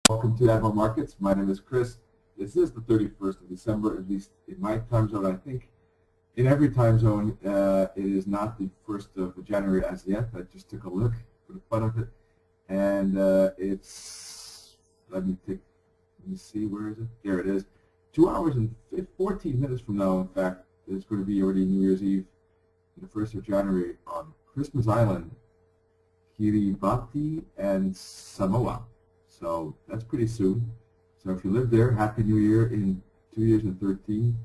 Welcome to Admiral Markets. My name is Chris. This is the 31st of December, at least in my time zone. I think in every time zone it is not the 1st of January as yet. I just took a look for the fun of it. And it's, let me see, where is it? There it is. 2 hours and 14 minutes from now, in fact, it's going to be already New Year's Eve, the 1st of January on Christmas Island, Kiribati, and Samoa. So that's pretty soon. So if you live there, Happy New Year in 2013.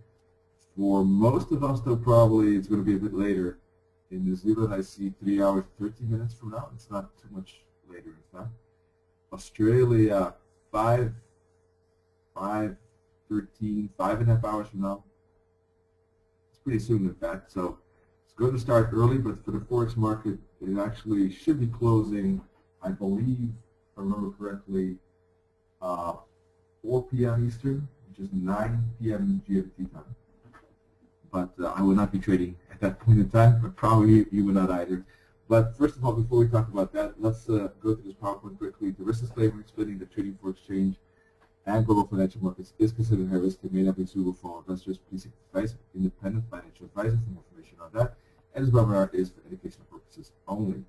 For most of us, though, probably it's going to be a bit later. In New Zealand, I see 3 hours, 30 minutes from now. It's not too much later, in fact. Australia, 5:13, 5.5 hours from now. It's pretty soon, in fact. So it's going to start early, but for the Forex market, it actually should be closing, I believe, if I remember correctly, 4 p.m. Eastern, which is 9 p.m. GMT time. But I will not be trading at that point in time, but probably you will not either. But first of all, before we talk about that, let's go through this PowerPoint quickly. The risk disclaimer explaining that trading for exchange and global financial markets is considered high risk and may not be suitable for investors. Please seek advice of independent financial advisors for more information on that. And this webinar is for educational purposes only.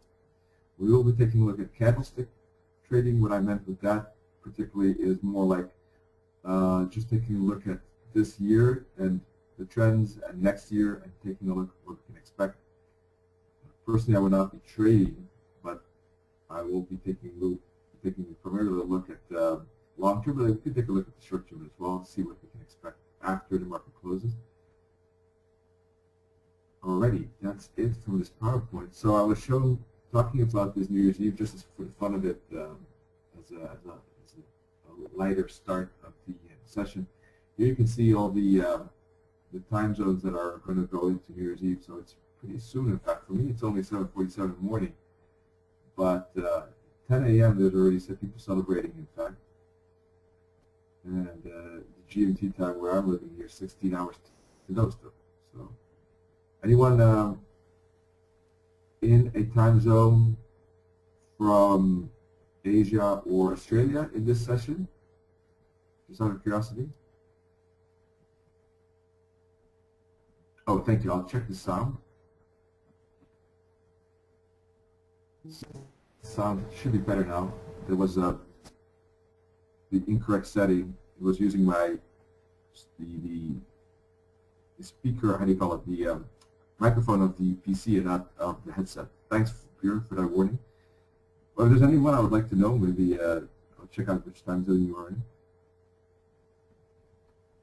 We will be taking a look at candlestick trading. What I meant with that particularly is more like just taking a look at this year and the trends and next year and taking a look at what we can expect. Personally, I will not be trading, but I will be taking primarily a look at long term, but we could take a look at the short term as well and see what we can expect after the market closes. Alrighty, that's it from this PowerPoint. So I was talking about this New Year's Eve just for the fun of it, as a lighter start of the session. Here you can see all the time zones that are going to go into New Year's Eve. So it's pretty soon. In fact, for me, it's only 7:47 in the morning, but 10 a.m. there's already some people celebrating. In fact, and the GMT time where I'm living here, 16 hours to go still. So anyone in a time zone from Asia or Australia in this session? Just out of curiosity. Oh, thank you. I'll check the sound. Sound should be better now. There was the incorrect setting. It was using the speaker, how do you call it, the microphone of the PC and not of the headset. Thanks, Björn, for that warning. Well, if there's anyone I would like to know, maybe I'll check out which time zone you are in.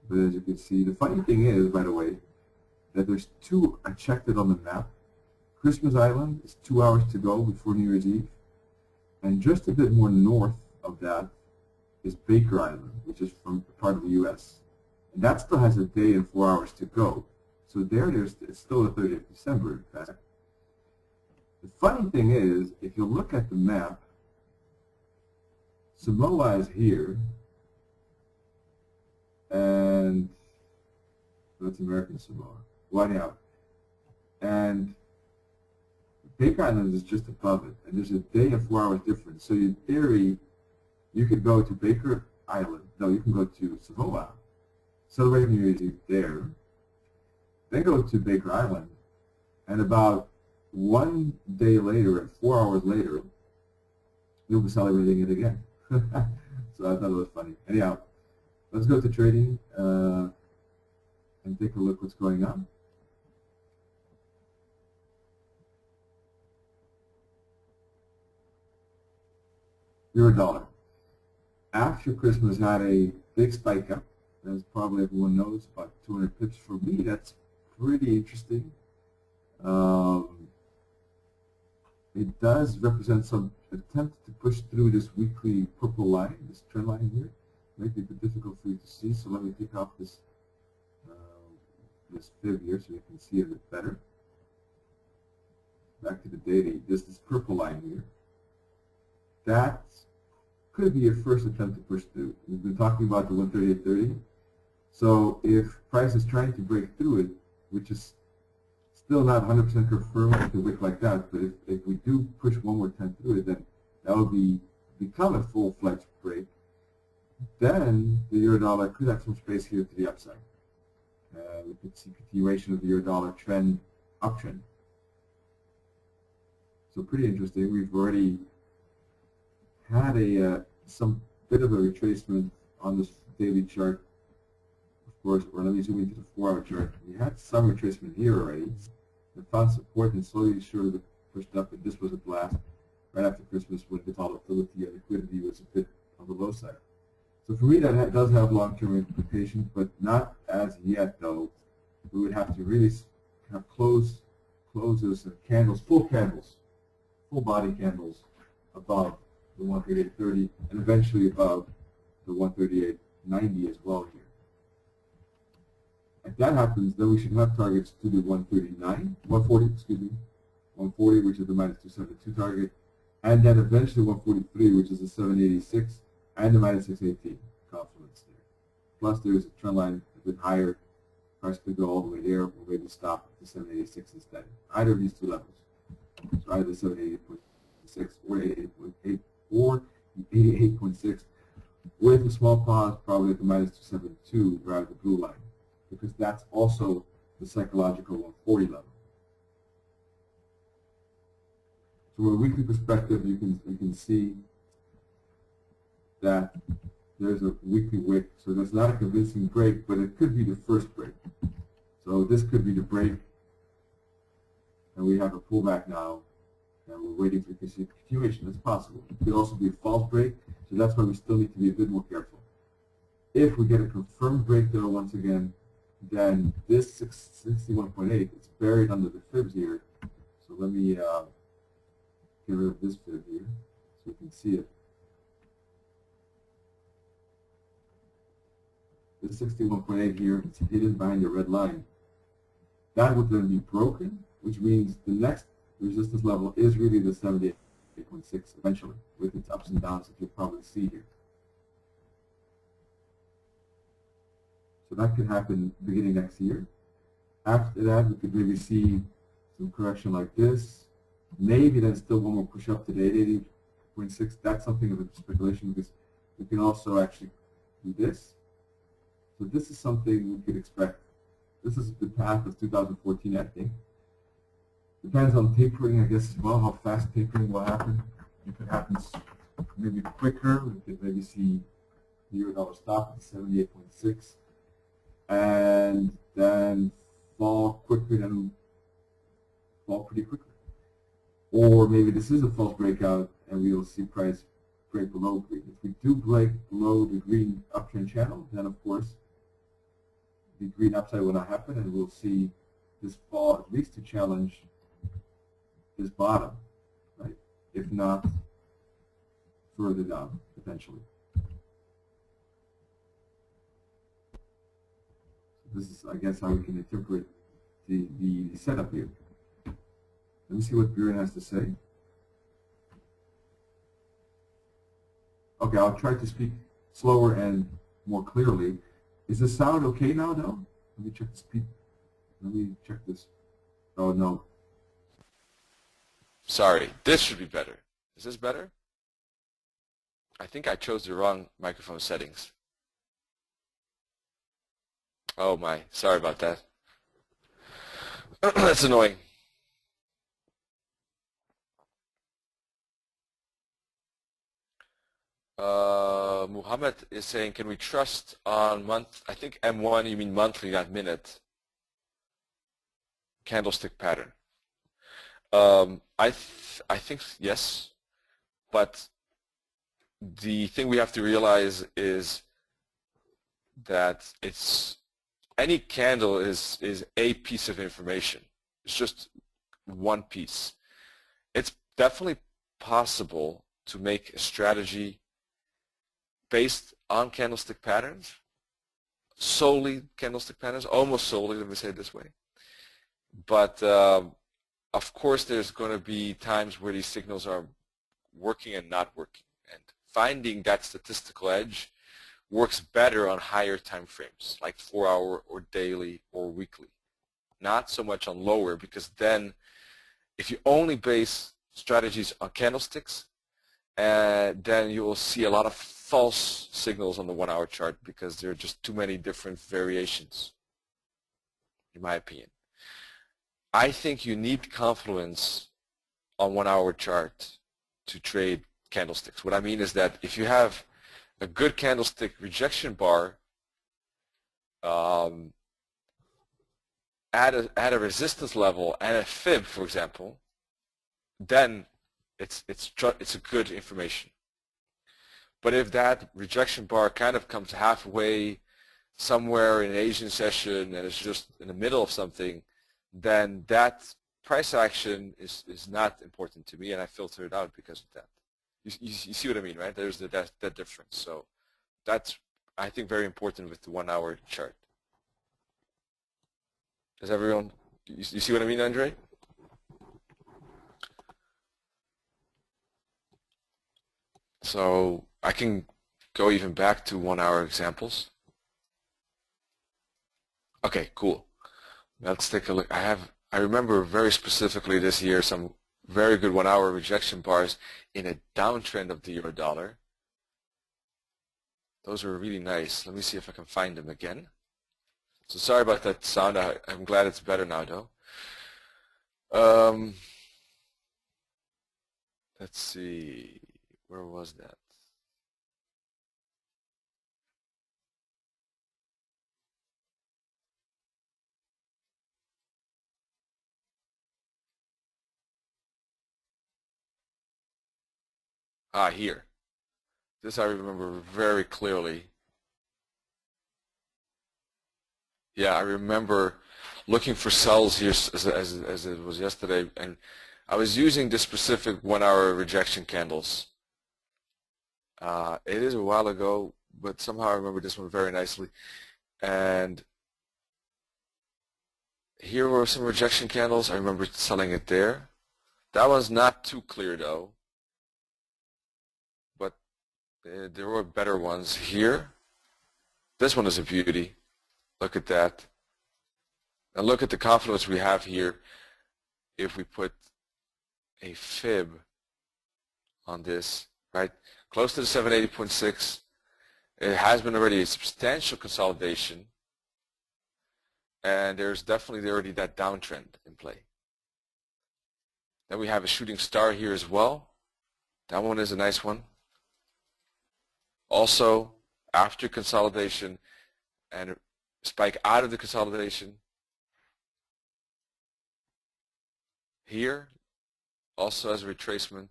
But as you can see, the funny thing is, by the way, that there's two, I checked it on the map. Christmas Island is 2 hours to go before New Year's Eve. And just a bit more north of that is Baker Island, which is from part of the U.S. And that still has a day and 4 hours to go. So it's still the 30th of December, in fact. The funny thing is, if you look at the map, Samoa is here, and that's American Samoa. Well, anyhow, and Baker Island is just above it, and there's a day and 4 hours difference. So in theory, you could go to Baker Island. No, you can go to Samoa, celebrate New Year's Eve there, then go to Baker Island, and about 1 day later, and 4 hours later, you'll be celebrating it again. So I thought it was funny. Anyhow, let's go to trading and take a look what's going on. Euro dollar. After Christmas had a big spike up, as probably everyone knows, about 200 pips. For me, that's pretty interesting. It does represent some attempt to push through this weekly purple line, this trend line here. Might be a bit difficult for you to see, so let me take off this fib here so you can see it a bit better. Back to the daily, this purple line here. That could be a first attempt to push through. We've been talking about the 138.30. So if price is trying to break through it, which is still not 100% confirmed with a wick like that, but if we do push one more time through it, then that will become a full-fledged break. then the euro dollar could have some space here to the upside. We could see continuation of the euro dollar trend, uptrend. So pretty interesting. We've already had some bit of a retracement on this daily chart, of course, or let me zoom into the 4-hour chart. We had some retracement here already. We found support and slowly sort of pushed up, and this was at last, right after Christmas, when the volatility and liquidity was a bit on the low side. So for me, that does have long-term implications, but not as yet, though. We would have to really have closes and candles, full body candles above the 138.30 and eventually above the 138.90 as well here. If that happens, then we should have targets to the 140, which is the minus 272 target, and then eventually 143, which is the 786, and the minus 618 confluence there. Plus there's a trend line a bit higher. Price could go all the way there, or maybe stop at the 786 instead. Either of these two levels. So either 788.6 or 88.8 or 88.6 with a small pause probably at the minus 272 right at the blue line, because that's also the psychological 140 level. So from a weekly perspective, you can see that there's a weekly wick. So that's not a convincing break, but it could be the first break. So this could be the break, and we have a pullback now, and we're waiting for continuation. That's possible. It could also be a false break, so that's why we still need to be a bit more careful. If we get a confirmed break, though, once again, then this 61.8, it's buried under the fibs here. So let me get rid of this fib here so you can see it. The 61.8 here, it's hidden behind the red line. That would then be broken, which means the next resistance level is really the 78.6 eventually, with its ups and downs that you'll probably see here. So that could happen beginning next year. After that, we could maybe see some correction like this. Maybe then still one more push up to the 88.6. That's something of a speculation, because we can also actually do this. So this is something we could expect. This is the path of 2014, I think. Depends on tapering, I guess, as well, how fast tapering will happen. If it happens maybe quicker, we could maybe see the euro dollar stop at 78.6 and then fall quicker, then fall pretty quickly. Or maybe this is a false breakout and we will see price break below green. If we do break below the green uptrend channel, then of course the green upside will not happen, and we'll see this fall at least to challenge this bottom, right? If not further down, potentially. This is, I guess, how we can interpret the setup here. Let me see what Buren has to say. Okay, I'll try to speak slower and more clearly. Is the sound okay now, though? Let me check the speed. Let me check this. Oh, no. Sorry, this should be better. Is this better? I think I chose the wrong microphone settings. Oh my, sorry about that. That's annoying. Muhammad is saying, can we trust on month? I think M1, you mean monthly, not minute. Candlestick pattern. I think yes, but the thing we have to realize is that any candle is a piece of information. It's just one piece. It's definitely possible to make a strategy based on candlestick patterns, solely candlestick patterns, almost solely, let me say it this way. But of course there's going to be times where these signals are working and not working. And finding that statistical edge works better on higher time frames, like 4-hour or daily or weekly. Not so much on lower, because then if you only base strategies on candlesticks and then you will see a lot of false signals on the 1 hour chart because there are just too many different variations, in my opinion. I think you need confluence on 1 hour chart to trade candlesticks. What I mean is that if you have a good candlestick rejection bar at a resistance level and a fib, for example, then it's a good information. But if that rejection bar kind of comes halfway somewhere in an Asian session and it's just in the middle of something, then that price action is not important to me, and I filter it out because of that. You see what I mean, right? There's that difference. So that's, I think, very important with the 1 hour chart. Does everyone, you see what I mean, Andre? So I can go even back to 1 hour examples. Okay, cool. Let's take a look. I remember very specifically this year some very good 1 hour rejection bars in a downtrend of the euro dollar. Those were really nice. Let me see if I can find them again. So sorry about that sound. I'm glad it's better now, though. Let's see. Where was that? Ah, here. This I remember very clearly. Yeah, I remember looking for sells here as it was yesterday, and I was using this specific 1 hour rejection candles. It is a while ago, but somehow I remember this one very nicely. And here were some rejection candles. I remember selling it there. That one's not too clear though, but there were better ones here. This one is a beauty. Look at that. And look at the confluence we have here if we put a fib on this, right? Close to the 780.6. It has been already a substantial consolidation, and there's definitely already that downtrend in play. Then we have a shooting star here as well. That one is a nice one. Also, after consolidation and spike out of the consolidation. Here, also as a retracement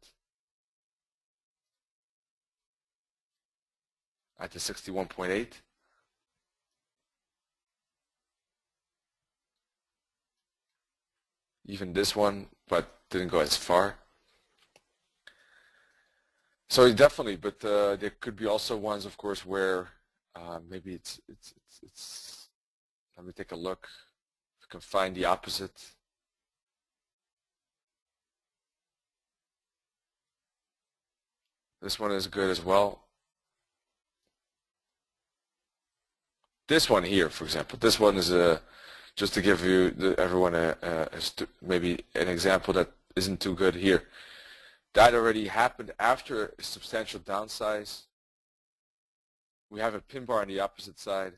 at the 61.8. Even this one, but didn't go as far. So definitely, but there could be also ones, of course, where maybe it's. Let me take a look. If I can find the opposite. This one is good as well. This one here, for example, this one is just to give you everyone maybe an example that isn't too good here. That already happened after a substantial downsize. We have a pin bar on the opposite side.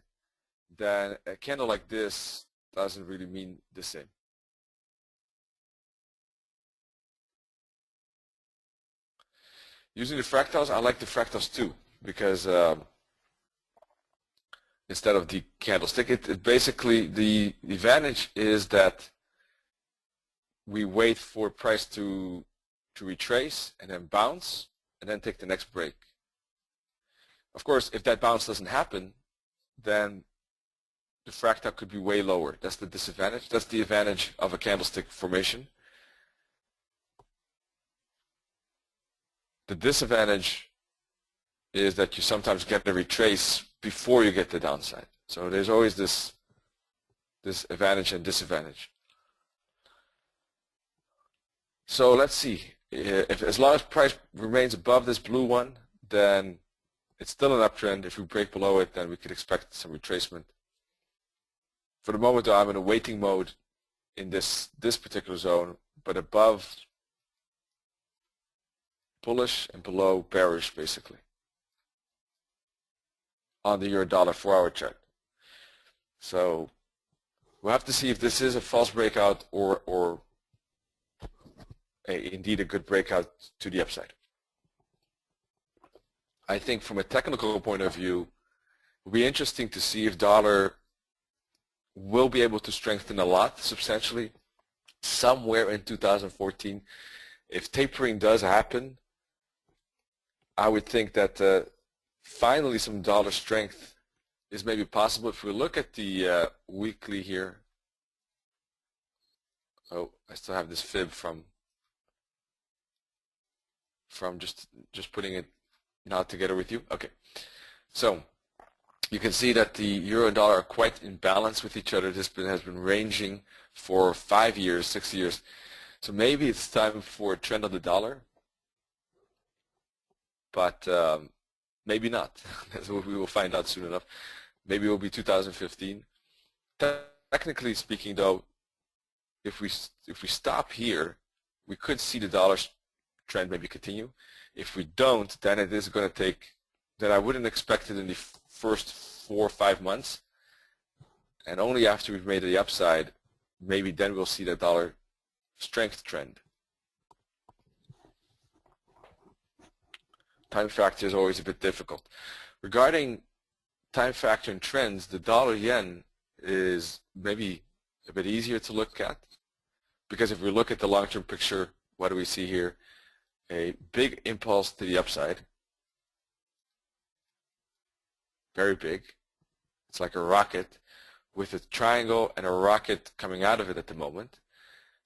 Then a candle like this doesn't really mean the same. Using the fractals, I like the fractals too, because instead of the candlestick, it basically, the advantage is that we wait for price to retrace and then bounce and then take the next break. Of course, if that bounce doesn't happen, then the fractal could be way lower. That's the disadvantage. That's the advantage of a candlestick formation. The disadvantage is that you sometimes get the retrace before you get the downside. So there's always this advantage and disadvantage. So let's see. As long as price remains above this blue one, then it's still an uptrend. If we break below it, then we could expect some retracement. For the moment, though, I'm in a waiting mode in this particular zone, but above bullish and below bearish, basically, on the euro-dollar 4-hour chart. So we'll have to see if this is a false breakout or indeed a good breakout to the upside. I think from a technical point of view, it'll be interesting to see if dollar will be able to strengthen a lot, substantially, somewhere in 2014. If tapering does happen, I would think that finally some dollar strength is maybe possible. If we look at the weekly here, oh, I still have this fib from just putting it now together with you. Okay, so you can see that the euro and dollar are quite in balance with each other. This has been ranging for 5 years, 6 years. So maybe it's time for a trend on the dollar, but maybe not. That's what we will find out soon enough. Maybe it will be 2015. Technically speaking, though, if we stop here, we could see the dollar trend maybe continue. If we don't, then it is going to take. Then I wouldn't expect it in the first 4 or 5 months, and only after we've made the upside, maybe then we'll see the dollar strength trend. Time factor is always a bit difficult. Regarding time factor and trends, the dollar yen is maybe a bit easier to look at, because if we look at the long-term picture, what do we see here? A big impulse to the upside. Very big. It's like a rocket with a triangle and a rocket coming out of it at the moment.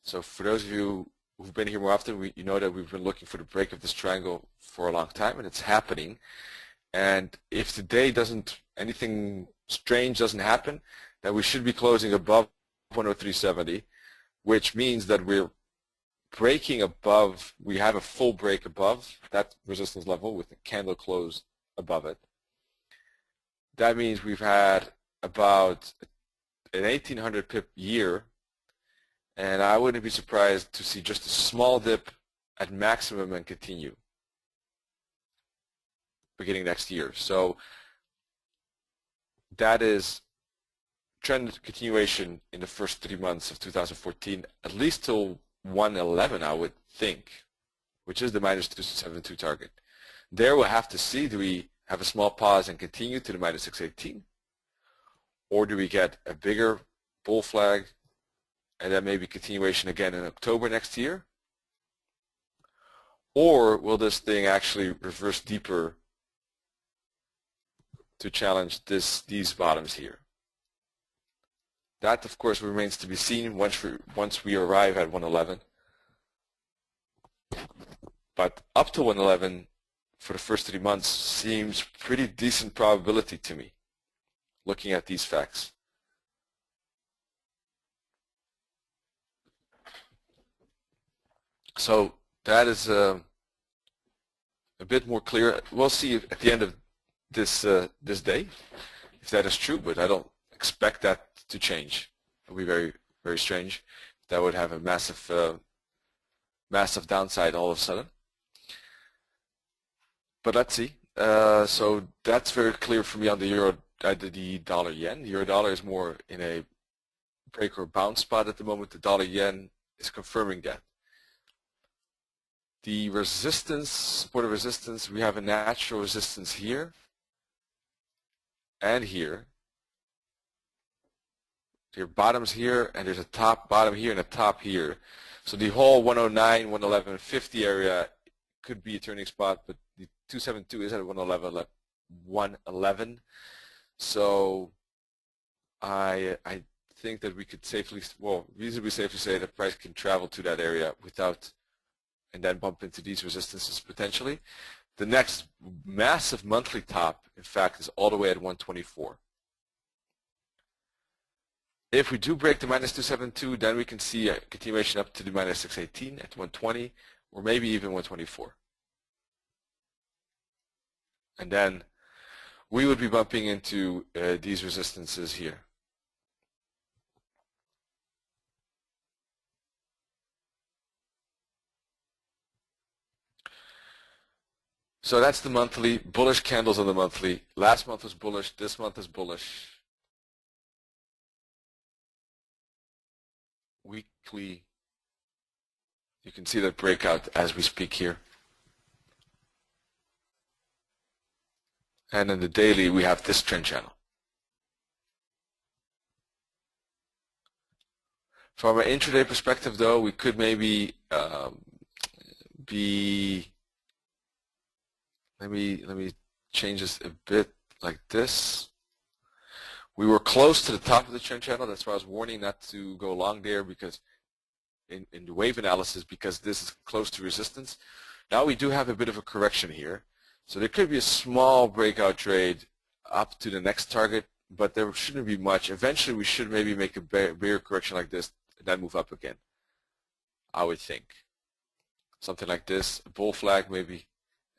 So for those of you who've been here more often, you know that we've been looking for the break of this triangle for a long time, and it's happening. And if today anything strange doesn't happen, then we should be closing above 103.70, which means that we're breaking above, we have a full break above that resistance level with a candle close above it. That means we've had about an 1800 pip year, and I wouldn't be surprised to see just a small dip at maximum and continue beginning next year. So that is trend continuation in the first 3 months of 2014, at least till 111, I would think, which is the minus 272 target. There we'll have to see, do we have a small pause and continue to the minus 618, or do we get a bigger bull flag and then maybe continuation again in October next year? Or will this thing actually reverse deeper to challenge these bottoms here? That, of course, remains to be seen once we arrive at 111. But up to 111 for the first 3 months seems pretty decent probability to me, looking at these facts. So that is a bit more clear. We'll see at the end of this day if that is true, but I don't expect that to change. It would be very, very strange. That would have a massive downside all of a sudden. But let's see. So that's very clear for me on the dollar yen. The euro dollar is more in a break or bounce spot at the moment. The dollar yen is confirming that. The resistance, support of resistance, we have a natural resistance here and here. There are bottoms here, and there's a top bottom here and a top here. So the whole 109, 111, 50 area could be a turning spot, but the 272 is at 111. So I think that we could reasonably safely say that price can travel to that area without, and then bump into these resistances potentially. The next massive monthly top, in fact, is all the way at 124. If we do break the minus 272, then we can see a continuation up to the minus 618 at 120, or maybe even 124. And then we would be bumping into these resistances here. So that's the monthly, bullish candles on the monthly. Last month was bullish, this month is bullish. Weekly, you can see that breakout as we speak here. And in the daily, we have this trend channel. From an intraday perspective, though, we could maybe let me change this a bit like this. We were close to the top of the trend channel. That's why I was warning not to go long there, because in the wave analysis, because this is close to resistance. Now we do have a bit of a correction here. So there could be a small breakout trade up to the next target, but there shouldn't be much. Eventually we should maybe make a bigger correction like this and then move up again, I would think. Something like this, a bull flag maybe,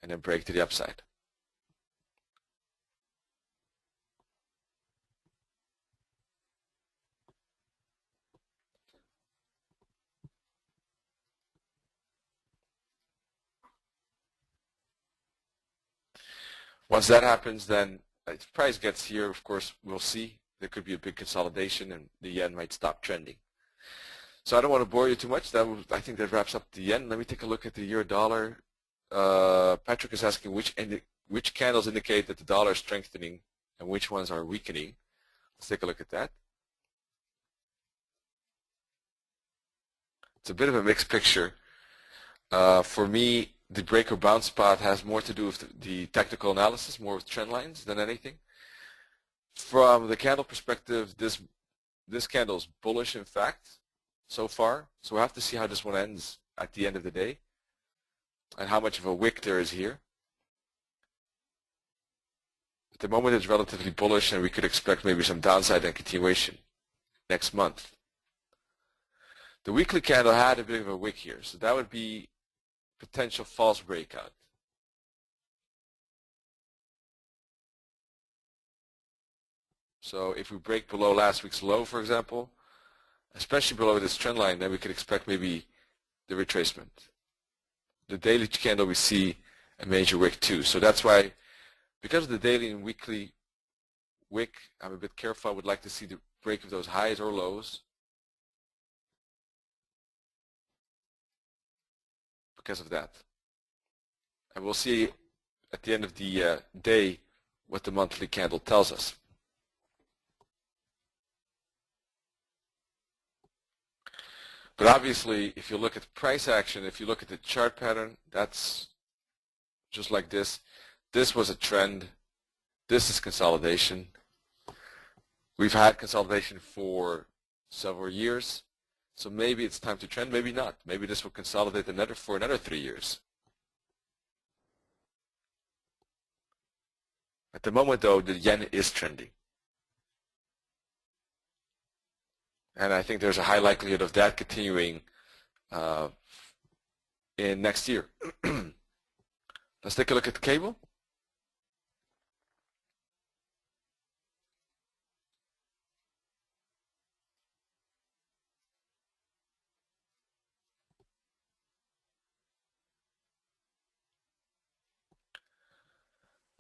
and then break to the upside. Once that happens, then if the price gets here, of course, we'll see. There could be a big consolidation and the yen might stop trending. So I don't want to bore you too much. I think that wraps up the yen. Let me take a look at the euro dollar. Patrick is asking which candles indicate that the dollar is strengthening and which ones are weakening. Let's take a look at that. It's a bit of a mixed picture. For me, the break or bounce spot has more to do with the technical analysis, more with trend lines than anything. From the candle perspective, this candle is bullish, in fact, so far. So we'll have to see how this one ends at the end of the day and how much of a wick there is here. At the moment, it's relatively bullish, and we could expect maybe some downside and continuation next month. The weekly candle had a bit of a wick here, so that would be potential false breakout. So if we break below last week's low, for example, especially below this trend line, then we could expect maybe the retracement. The daily candle, we see a major wick too. So that's why, because of the daily and weekly wick, I'm a bit careful. I would like to see the break of those highs or lows because of that. And we'll see at the end of the day what the monthly candle tells us. But obviously, if you look at price action, if you look at the chart pattern, that's just like this. This was a trend. This is consolidation. We've had consolidation for several years. So maybe it's time to trend, maybe not. Maybe this will consolidate for another 3 years. At the moment, though, the yen is trending. And I think there's a high likelihood of that continuing in next year. Let's take a look at the cable.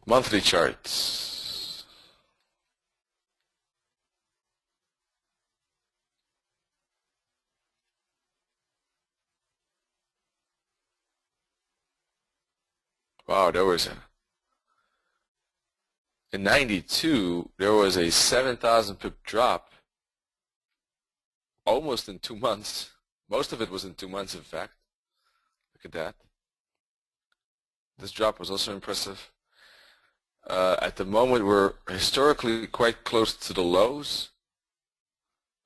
Monthly charts. Wow, in 92, there was a 7,000 pip drop almost in 2 months. Most of it was in 2 months, in fact. Look at that. This drop was also impressive. At the moment, we're historically quite close to the lows.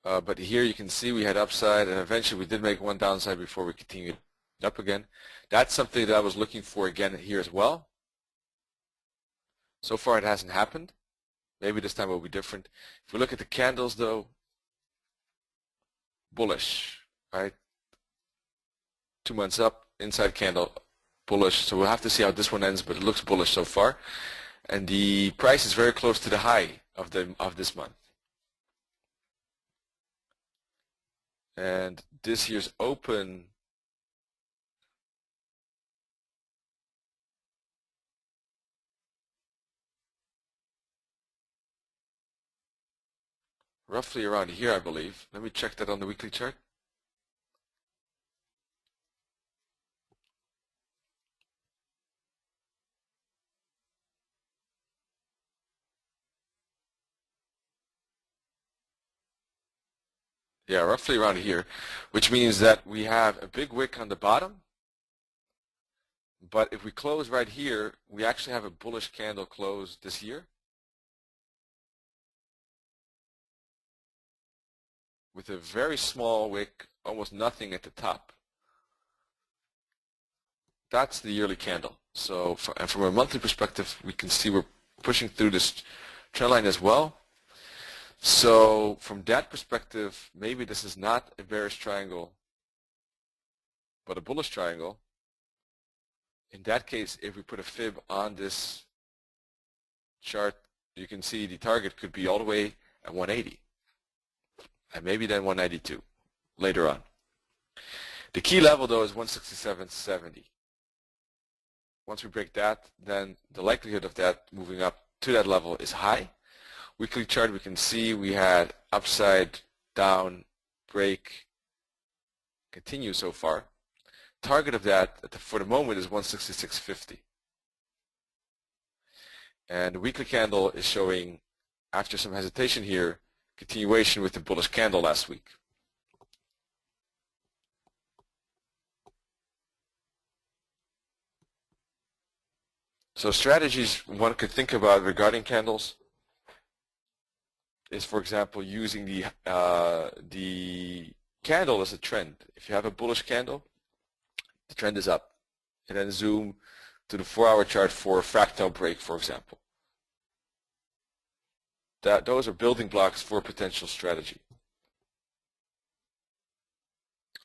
But here you can see we had upside, and eventually we did make one downside before we continued up again. That's something that I was looking for again here as well. So far it hasn't happened. Maybe this time it will be different. If we look at the candles, though, bullish, right? 2 months up, inside candle, bullish. So we'll have to see how this one ends, but it looks bullish so far. And the price is very close to the high of this month. And this year's open roughly around here, I believe. Let me check that on the weekly chart. Yeah, roughly around here, which means that we have a big wick on the bottom, but if we close right here, we actually have a bullish candle close this here with a very small wick, almost nothing at the top. That's the yearly candle. So, and from a monthly perspective, we can see we're pushing through this trend line as well. So from that perspective, maybe this is not a bearish triangle, but a bullish triangle. In that case, if we put a fib on this chart, you can see the target could be all the way at 180, and maybe then 192 later on. The key level, though, is 167.70. Once we break that, then the likelihood of that moving up to that level is high. Weekly chart, we can see we had upside, down, break, continue so far. Target of that for the moment is 166.50. And the weekly candle is showing, after some hesitation here, continuation with the bullish candle last week. So strategies one could think about regarding candles is, for example, using the candle as a trend. If you have a bullish candle, the trend is up. And then zoom to the 4-hour chart for a fractal break, for example. Those are building blocks for a potential strategy.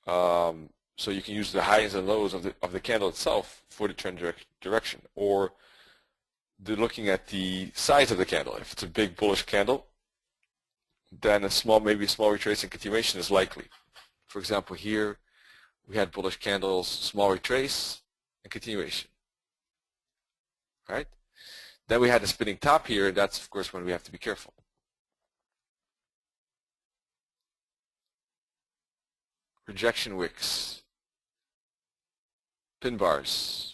So you can use the highs and lows of the candle itself for the trend direction, or looking at the size of the candle. If it's a big bullish candle, then maybe a small retracing continuation is likely. For example, here we had bullish candles, small retrace, and continuation. Right? Then we had a spinning top here, and that's of course when we have to be careful. Rejection wicks, pin bars,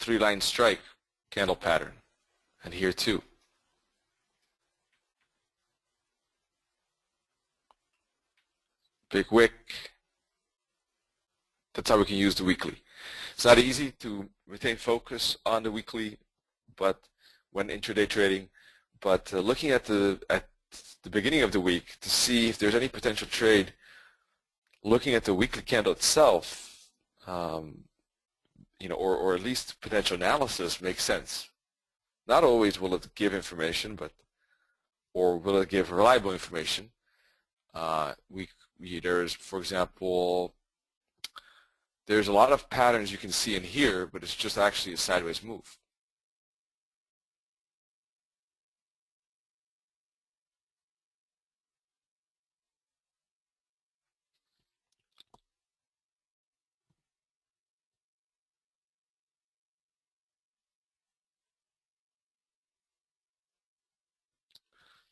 three-line strike candle pattern, and here too. Big wick. That's how we can use the weekly. It's not easy to retain focus on the weekly, but when intraday trading, but looking at the beginning of the week to see if there's any potential trade, looking at the weekly candle itself, or at least potential analysis makes sense. Not always will it give information, or will it give reliable information. There's, for example, there's a lot of patterns you can see in here, but it's just actually a sideways move.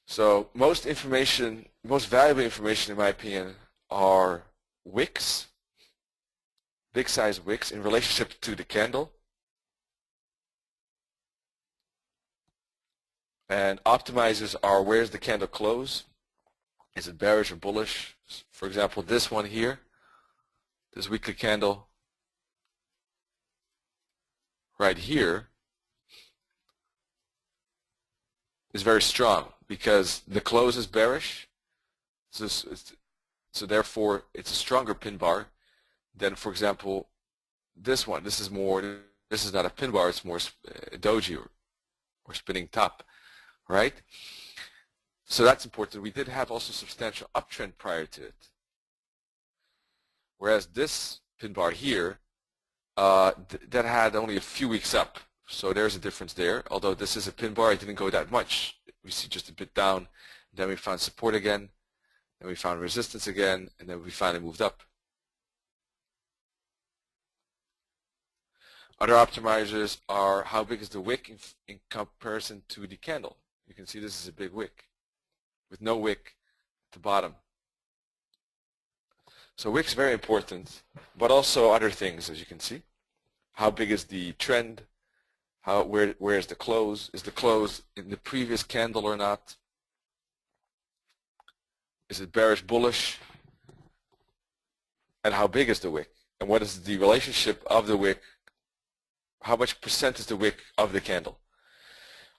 So most valuable information in my opinion are wicks, big size wicks in relationship to the candle, and optimizers are where's the candle close, is it bearish or bullish. For example, this one here, this weekly candle right here is very strong because the close is bearish, so therefore it's a stronger pin bar than, for example, this one. This is not a pin bar, it's more a doji or spinning top, right? So that's important. We did have also substantial uptrend prior to it, whereas this pin bar here that had only a few weeks up. So there's a difference there. Although this is a pin bar, it didn't go that much. We see just a bit down, then we found support again, then we found resistance again, and then we finally moved up. Other optimizers are how big is the wick in comparison to the candle. You can see this is a big wick with no wick at the bottom. So wick's very important, but also other things, as you can see. How big is the trend? Where is the close? Is the close in the previous candle or not? Is it bearish, bullish? And how big is the wick? And what is the relationship of the wick? How much percent is the wick of the candle?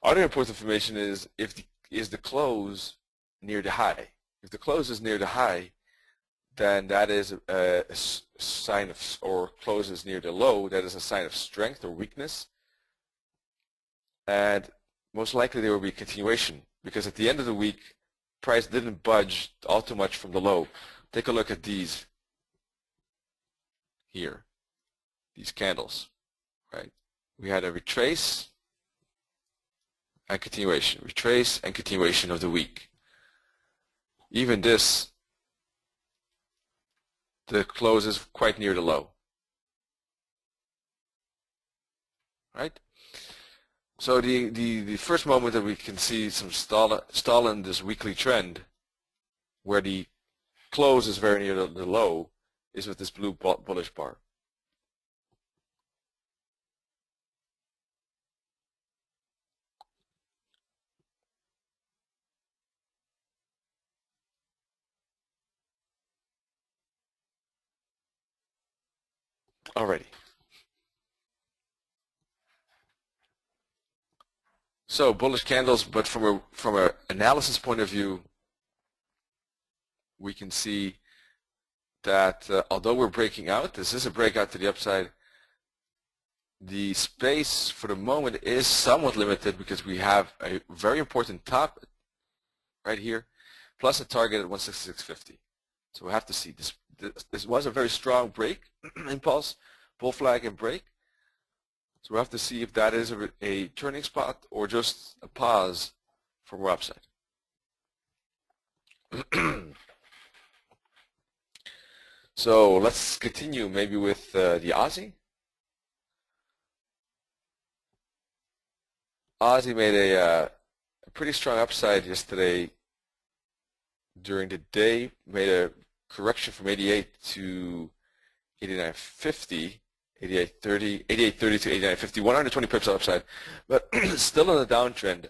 Other important information is is the close near the high. If the close is near the high, then that is a sign of, or close is near the low, that is a sign of strength or weakness. And most likely there will be continuation, because at the end of the week, price didn't budge all too much from the low. Take a look at these here, these candles, right? We had a retrace and continuation, retrace and continuation of the week. Even this, the close is quite near the low, right? So the first moment that we can see some stall in this weekly trend, where the close is very near the low, is with this blue bullish bar. Alrighty. So bullish candles, but from a analysis point of view, we can see that although we're breaking out, this is a breakout to the upside, the space for the moment is somewhat limited because we have a very important top right here, plus a target at 166.50. So we have to see this. This was a very strong break, impulse, bull flag and break. So we have to see if that is a turning spot or just a pause for more upside. So let's continue maybe with the Aussie. Aussie made a pretty strong upside yesterday during the day, made a correction from 88 to 89.50, 88.30, 88.30 to 89.50, 120 pips upside, but still in a downtrend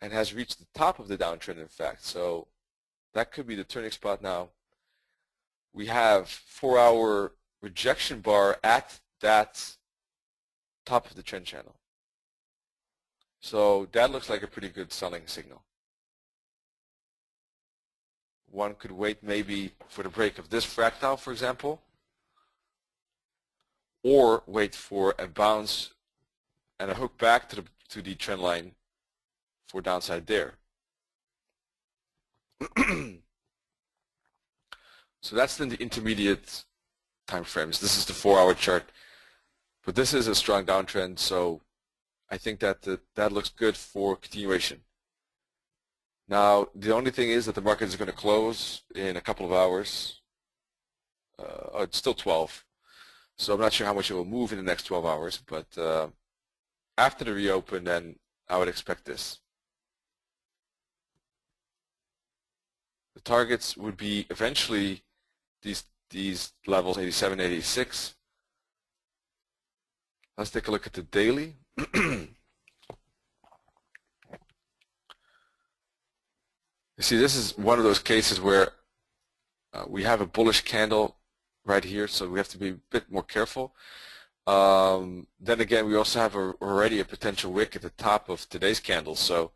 and has reached the top of the downtrend, in fact. So that could be the turning spot now. We have 4-hour rejection bar at that top of the trend channel. So that looks like a pretty good selling signal. One could wait maybe for the break of this fractal, for example, or wait for a bounce and a hook back to the trend line for downside there. So that's in the intermediate time frames. This is the 4-hour chart, but this is a strong downtrend, so I think that that looks good for continuation. Now, the only thing is that the market is going to close in a couple of hours. It's still 12, so I'm not sure how much it will move in the next 12 hours, but after the reopen, then I would expect this. The targets would be eventually these levels, 87, 86. Let's take a look at the daily. You see, this is one of those cases where we have a bullish candle right here, so we have to be a bit more careful. Then again, we also have already a potential wick at the top of today's candle, so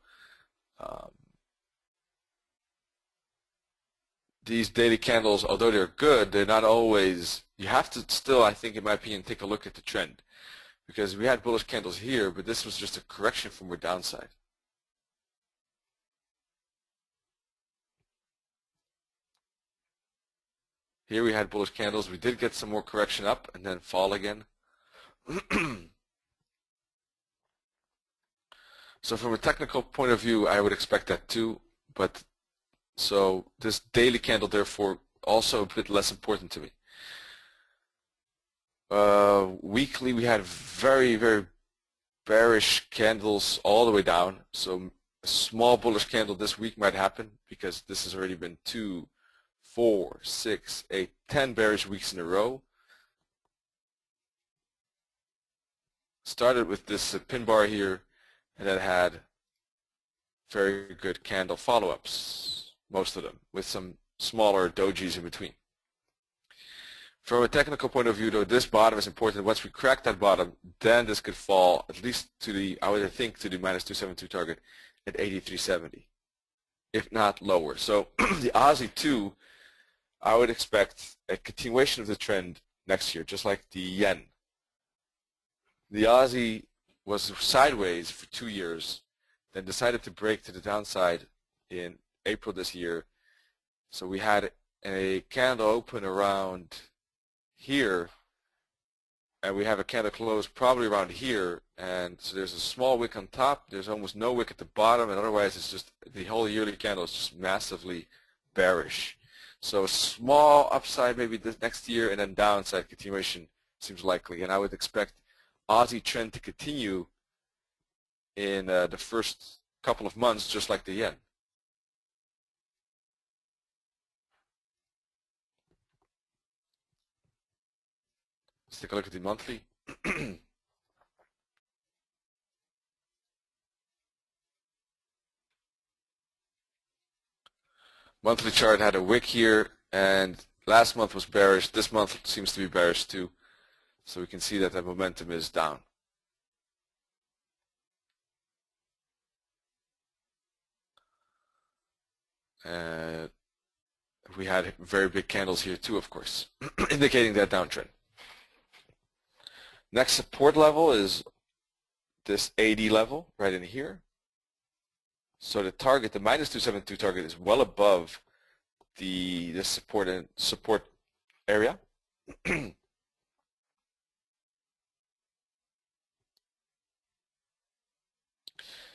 these daily candles, although they're good, they're not always, you have to still, I think in my opinion, take a look at the trend, because we had bullish candles here, but this was just a correction from our downside. Here we had bullish candles. We did get some more correction up and then fall again. So from a technical point of view, I would expect that too. But so this daily candle, therefore, also a bit less important to me. Weekly, we had very, very bearish candles all the way down. So a small bullish candle this week might happen because this has already been 2, 4, 6, 8, 10 bearish weeks in a row. Started with this pin bar here, and then had very good candle follow-ups, most of them, with some smaller dojis in between. From a technical point of view, though, this bottom is important. Once we crack that bottom, then this could fall at least to the, I would think, to the minus 272 target at 83.70, if not lower. So the Aussie too, I would expect a continuation of the trend next year, just like the yen. The Aussie was sideways for 2 years, then decided to break to the downside in April this year. So we had a candle open around here, and we have a candle close probably around here, and so there's a small wick on top, there's almost no wick at the bottom, and otherwise it's just the whole yearly candle is just massively bearish. So a small upside maybe this next year, and then downside continuation seems likely, and I would expect Aussie trend to continue in the first couple of months, just like the yen. Let's take a look at the monthly. Monthly chart had a wick here, and last month was bearish. This month seems to be bearish too. So we can see that the momentum is down. We had very big candles here too, of course, indicating that downtrend. Next support level is this 80 level right in here. So the target, the minus 272 target, is well above the support area.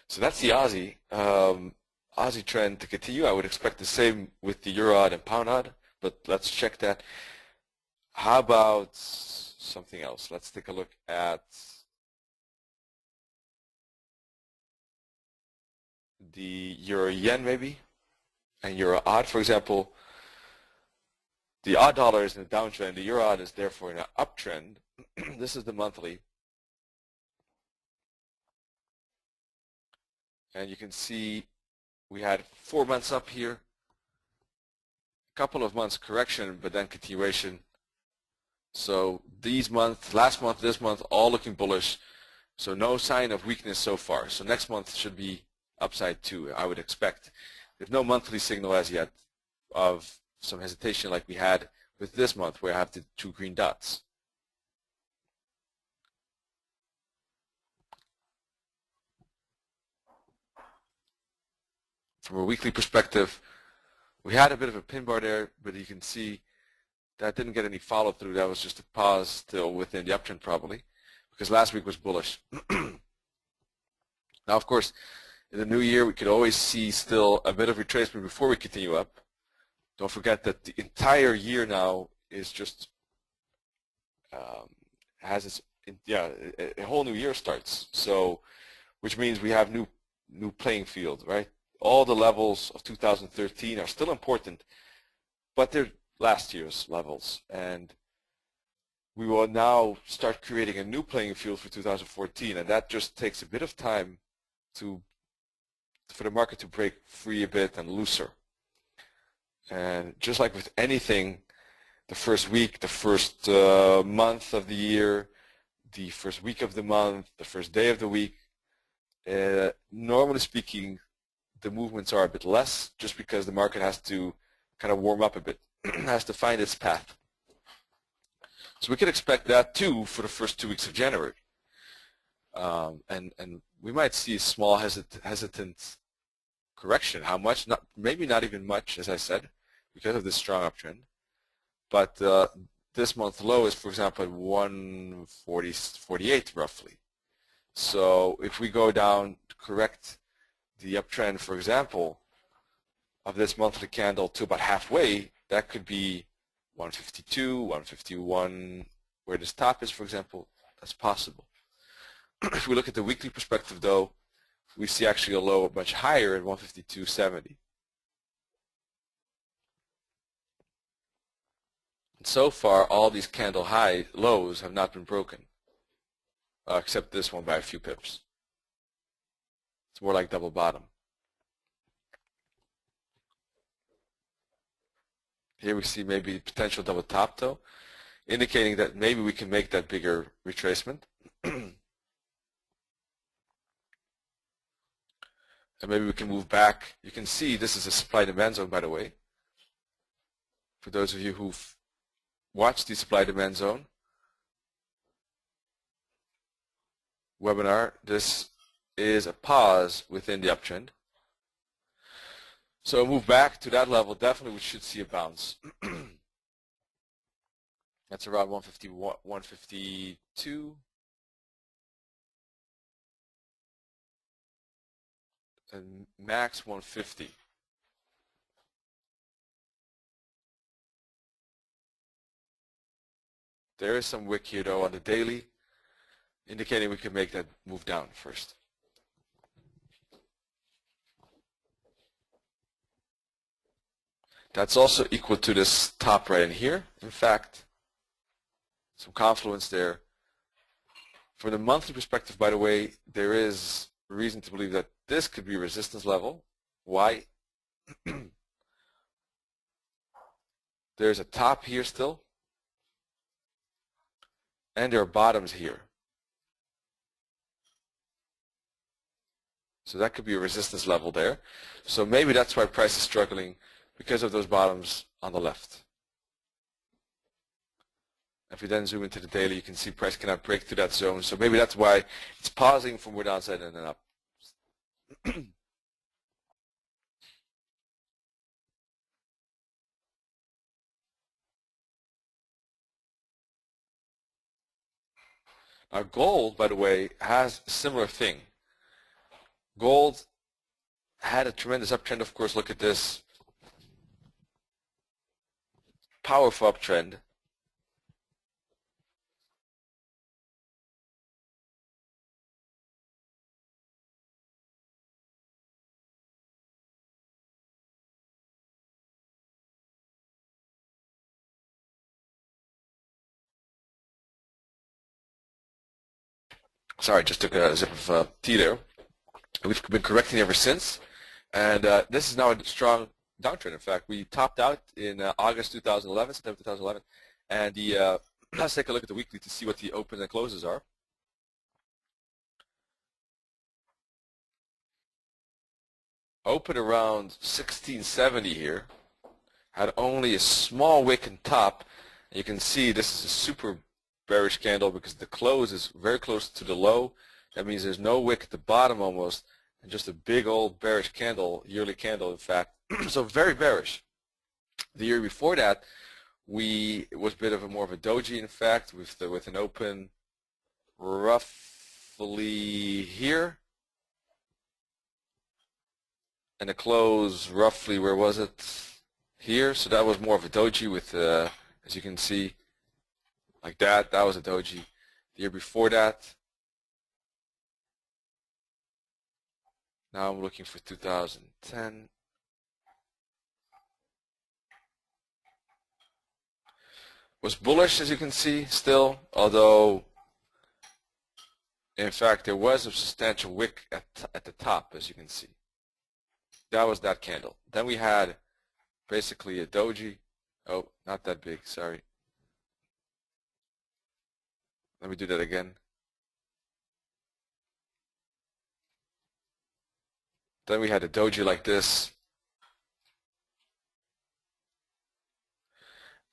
So that's the Aussie. Aussie trend to continue. I would expect the same with the Euro-odd and Pound-odd, but let's check that. How about something else? Let's take a look at the Euro-yen maybe, and Euro-odd, for example. The odd dollar is in a downtrend. The Euro-odd is therefore in an uptrend. This is the monthly. And you can see we had 4 months up here, a couple of months correction, but then continuation. So these months, last month, this month, all looking bullish. So no sign of weakness so far. So next month should be upside too, I would expect. There's no monthly signal as yet of some hesitation like we had with this month where I have the 2 green dots. From a weekly perspective, we had a bit of a pin bar there, but you can see that didn't get any follow through. That was just a pause still within the uptrend probably, because last week was bullish. Now, of course, in the new year, we could always see still a bit of retracement before we continue up. Don't forget that the entire year now is just has its a whole new year starts. So, which means we have new playing field, right? All the levels of 2013 are still important, but they're last year's levels, and we will now start creating a new playing field for 2014, and that just takes a bit of time for the market to break free a bit and looser. And just like with anything, the first week, the first month of the year, the first week of the month, the first day of the week, normally speaking, the movements are a bit less just because the market has to kind of warm up a bit, has to find its path. So we can expect that too for the first 2 weeks of January. And we might see a small hesitant correction. How much? Maybe not even much, as I said, because of this strong uptrend. But this month low is, for example, at 140.48 roughly. So if we go down to correct the uptrend, for example, of this monthly candle to about halfway, that could be 152, 151, where this top is, for example, that's possible. If we look at the weekly perspective, though, we see actually a low much higher at 152.70. And so far, all these candle high lows have not been broken, except this one by a few pips. It's more like double bottom. Here we see maybe potential double top, though, indicating that maybe we can make that bigger retracement. And maybe we can move back. You can see this is a supply-demand zone, by the way. For those of you who've watched the supply-demand zone webinar, this is a pause within the uptrend. So move back to that level, definitely we should see a bounce. That's around 151, 152. And max 150. There is some wick here though on the daily, indicating we can make that move down first. That's also equal to this top right in here. In fact, some confluence there. From the monthly perspective, by the way, there is reason to believe that this could be a resistance level. Why? There's a top here still, and there are bottoms here. So that could be a resistance level there. So maybe that's why price is struggling, because of those bottoms on the left. If we then zoom into the daily, you can see price cannot break through that zone. So maybe that's why it's pausing for more downside and then up. Now gold, by the way, has a similar thing. Gold had a tremendous uptrend. Of course, look at this powerful uptrend. Sorry, just took a sip of tea there. We've been correcting ever since, and this is now a strong downtrend. In fact, we topped out in August 2011, September 2011, and the let's take a look at the weekly to see what the opens and closes are. Open around 1670 here, had only a small wick and top. And you can see this is a super bearish candle because the close is very close to the low. That means there's no wick at the bottom almost, and just a big old bearish candle, yearly candle in fact. So very bearish. The year before that, it was a bit of more of a doji in fact, with an open roughly here, and a close roughly, where was it? Here. So that was more of a doji with, as you can see, like that. That was a doji. The year before that, now I'm looking for 2010. Was bullish, as you can see, still, although in fact there was a substantial wick at the top, as you can see. That was that candle. Then we had basically a doji. Oh, not that big, sorry. Let me do that again. Then we had a doji like this.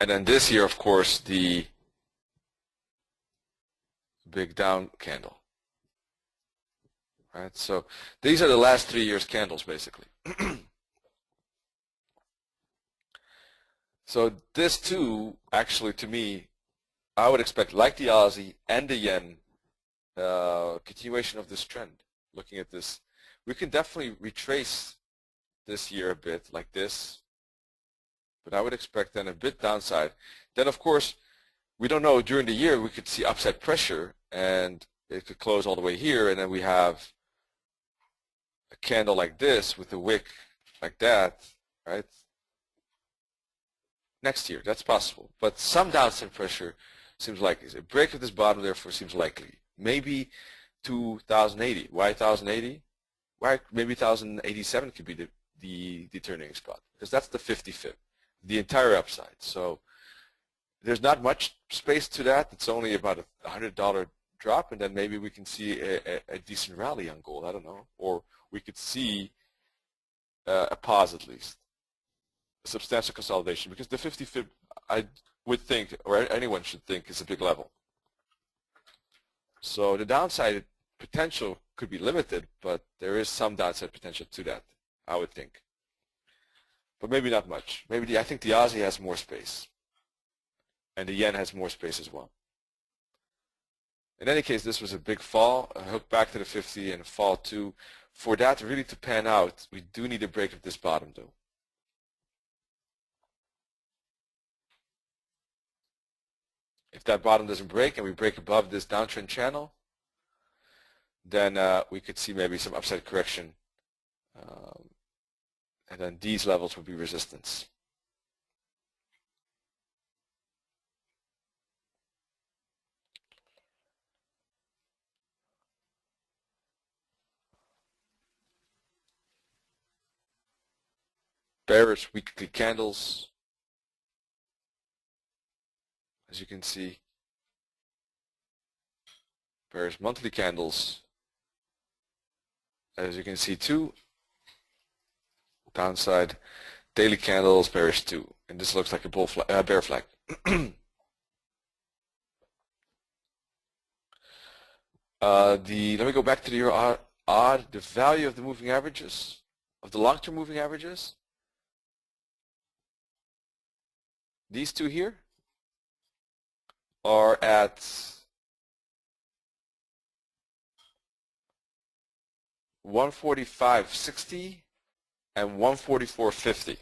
And then this here, of course, the big down candle. Right? So these are the last 3 years candles, basically. So this too, actually, to me, I would expect, like the Aussie and the yen, continuation of this trend. Looking at this, we can definitely retrace this year a bit, like this. But I would expect then a bit downside. Then, of course, we don't know, during the year we could see upside pressure and it could close all the way here, and then we have a candle like this with a wick like that, right? Next year, that's possible. But some downside pressure seems likely. A break of this bottom, therefore, seems likely. Maybe 2080. Why 1080? Why maybe 1087 could be the turning spot, because that's the 50 fib, the entire upside. So there's not much space to that. It's only about a $100 drop, and then maybe we can see a decent rally on gold. I don't know. Or we could see a pause at least, a substantial consolidation, because the 50 fib, I would think, or anyone should think, is a big level. So the downside potential could be limited, but there is some downside potential to that, I would think. But maybe not much. Maybe I think the Aussie has more space, and the yen has more space as well. In any case, this was a big fall, a hook back to the 50 and a fall too. For that really to pan out, we do need a break of this bottom though. If that bottom doesn't break and we break above this downtrend channel, then we could see maybe some upside correction. And then these levels would be resistance. Bearish weekly candles, as you can see. Bearish monthly candles, as you can see too. Downside daily candles, bearish too, and this looks like a bear flag. Let me go back to the euro odd. The value of the moving averages, of the long-term moving averages, these two here are at 145.60 and 144.50.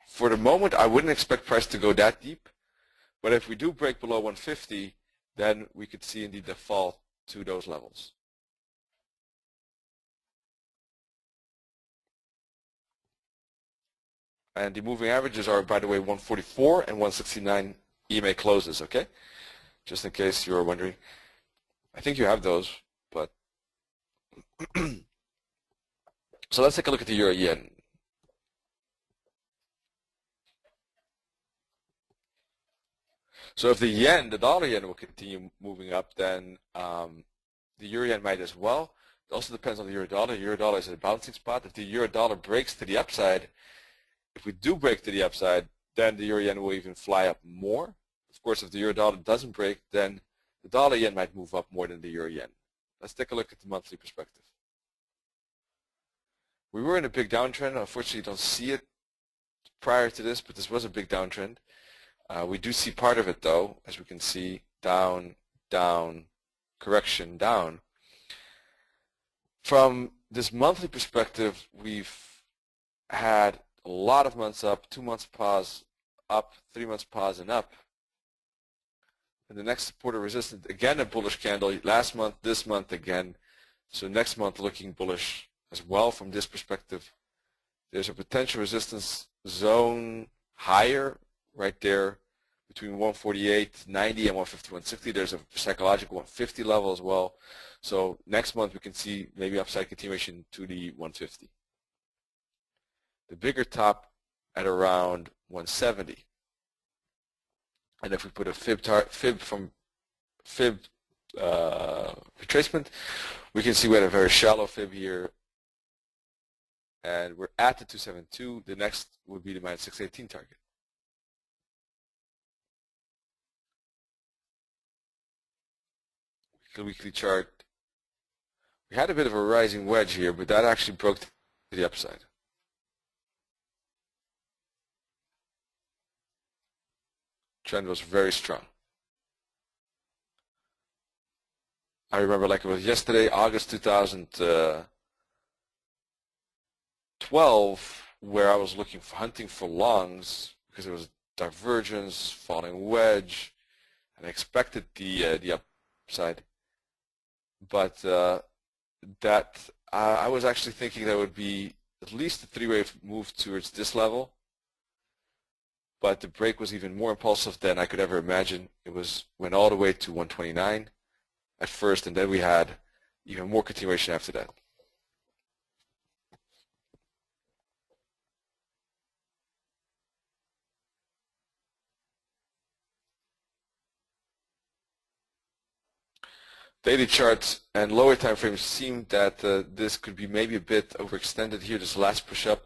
For the moment, I wouldn't expect price to go that deep, but if we do break below 150, then we could see indeed the fall to those levels. And the moving averages are, by the way, 144 and 169 EMA closes, okay? Just in case you're wondering. I think you have those, but so let's take a look at the euro yen. So if the yen, the dollar yen, will continue moving up, then the euro yen might as well. It also depends on the euro dollar. Euro dollar is a bouncing spot. If the euro dollar breaks to the upside, if we do break to the upside, then the euro yen will even fly up more. Of course, if the euro dollar doesn't break, then the dollar yen might move up more than the euro yen. Let's take a look at the monthly perspective. We were in a big downtrend. Unfortunately, you don't see it prior to this, but this was a big downtrend. We do see part of it though, as we can see, down, down, correction, down. From this monthly perspective, we've had a lot of months up, 2 months pause, up, 3 months pause, and up. And the next support or resistance, again a bullish candle, last month, this month again. So next month looking bullish as well from this perspective. There's a potential resistance zone higher right there between 148.90 and 151.60. There's a psychological 150 level as well. So next month we can see maybe upside continuation to the 150. The bigger top at around 170. And if we put a fib retracement, we can see we had a very shallow fib here, and we're at the 272. The next would be the minus 618 target. The weekly chart, we had a bit of a rising wedge here, but that actually broke to the upside. Trend was very strong. I remember like it was yesterday, August 2000, 12, where I was hunting for longs because there was divergence, falling wedge, and I expected the upside, but I was actually thinking that would be at least a three-wave move towards this level, but the break was even more impulsive than I could ever imagine. It went all the way to 129 at first, and then we had even more continuation after that. Daily charts and lower time frames seem that this could be maybe a bit overextended here, this last push-up.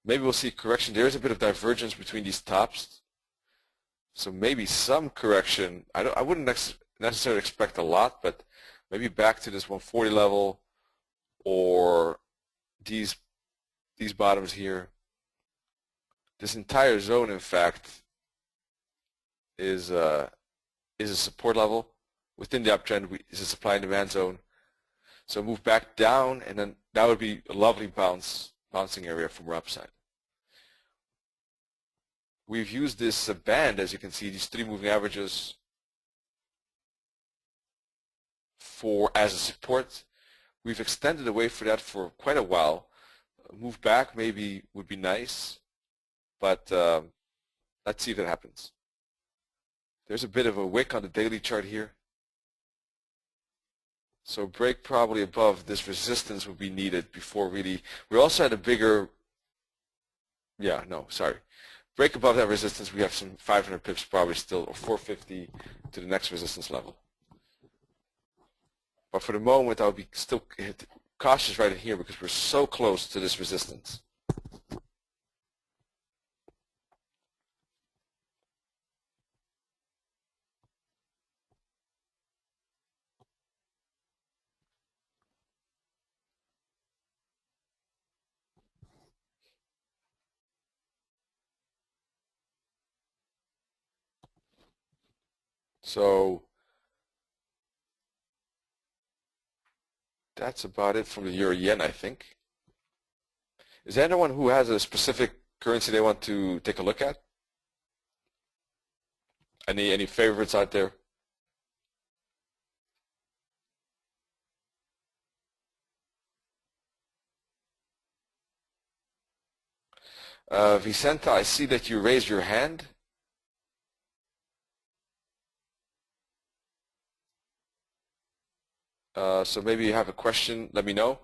Maybe we'll see correction. There is a bit of divergence between these tops, so maybe some correction. I wouldn't necessarily expect a lot, but maybe back to this 140 level or these bottoms here. This entire zone, in fact, is a support level. Within the uptrend is a supply and demand zone. So move back down, and then that would be a lovely bouncing area for more upside. We've used this band, as you can see, these three moving averages as a support. We've extended away for that for quite a while. A move back maybe would be nice, but let's see if that happens. There's a bit of a wick on the daily chart here. So break probably above this resistance would be needed before really. We also had a bigger, break above that resistance. We have some 500 pips probably still, or 450 to the next resistance level. But for the moment, I'll be still cautious right in here because we're so close to this resistance. So that's about it from the euro yen, I think. Is there anyone who has a specific currency they want to take a look at? Any favorites out there? Vicenta, I see that you raised your hand. So maybe you have a question, let me know.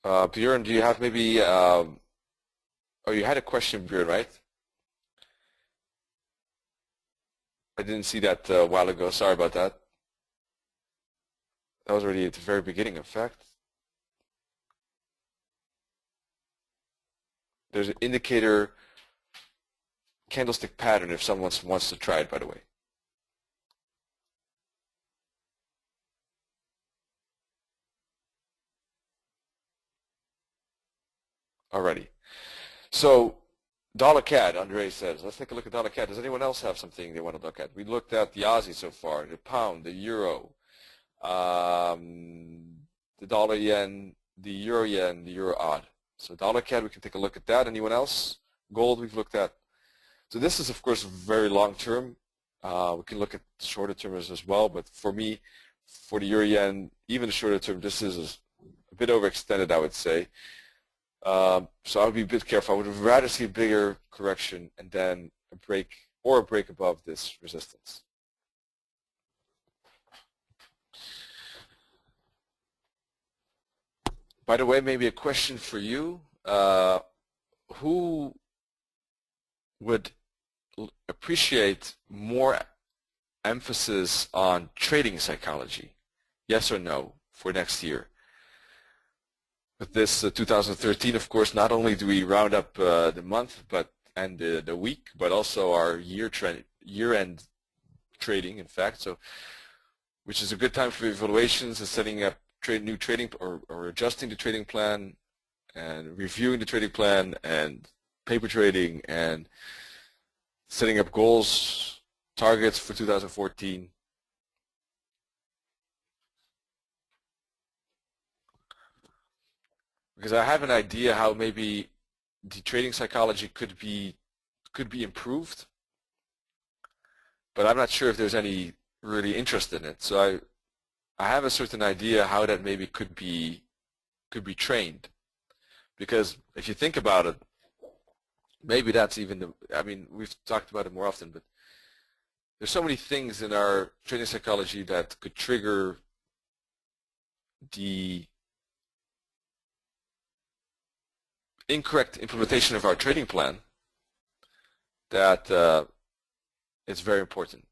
Björn, do you have maybe, oh, you had a question, Björn, right? I didn't see that a while ago, sorry about that. That was already at the very beginning, in fact. There's an indicator candlestick pattern if someone wants to try it, by the way. Alrighty. So dollar CAD, Andre says. Let's take a look at dollar CAD. Does anyone else have something they want to look at? We looked at the Aussie so far, the pound, the euro, the dollar yen, the euro odd. So dollar CAD, we can take a look at that. Anyone else? Gold, we've looked at. So this is, of course, very long term. We can look at shorter term as well, but for me, for the euro yen, even the shorter term, this is a bit overextended, I would say. So I would be a bit careful. I would rather see a bigger correction and then a break above this resistance. By the way, maybe a question for you. Who would appreciate more emphasis on trading psychology? Yes or no for next year? With this 2013, of course, not only do we round up the month and the week, but also our year-end trading, in fact, so which is a good time for evaluations and setting up new trading or adjusting the trading plan and reviewing the trading plan and paper trading and setting up goals, targets for 2014. because I have an idea how maybe the trading psychology could be improved, but I'm not sure if there's any really interest in it. So I have a certain idea how that maybe could be trained, because if you think about it, maybe that's even I mean, we've talked about it more often, but there's so many things in our trading psychology that could trigger the incorrect implementation of our trading plan that it's very important.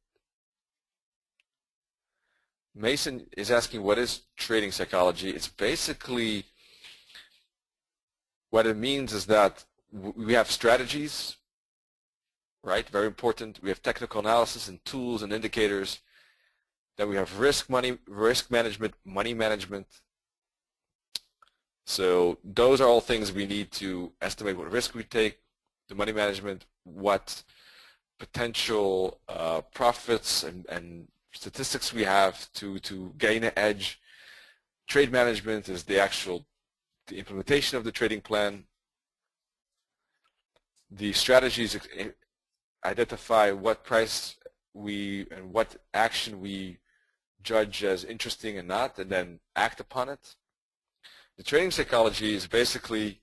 Mason is asking, what is trading psychology? It's basically, what it means is that we have strategies, right? Very important. We have technical analysis and tools and indicators. Then we have risk management, money management. So those are all things we need to estimate what risk we take, the money management, what potential profits and statistics we have to gain an edge. Trade management is the implementation of the trading plan. The strategies identify what price and what action we judge as interesting and not, and then act upon it. The trading psychology is basically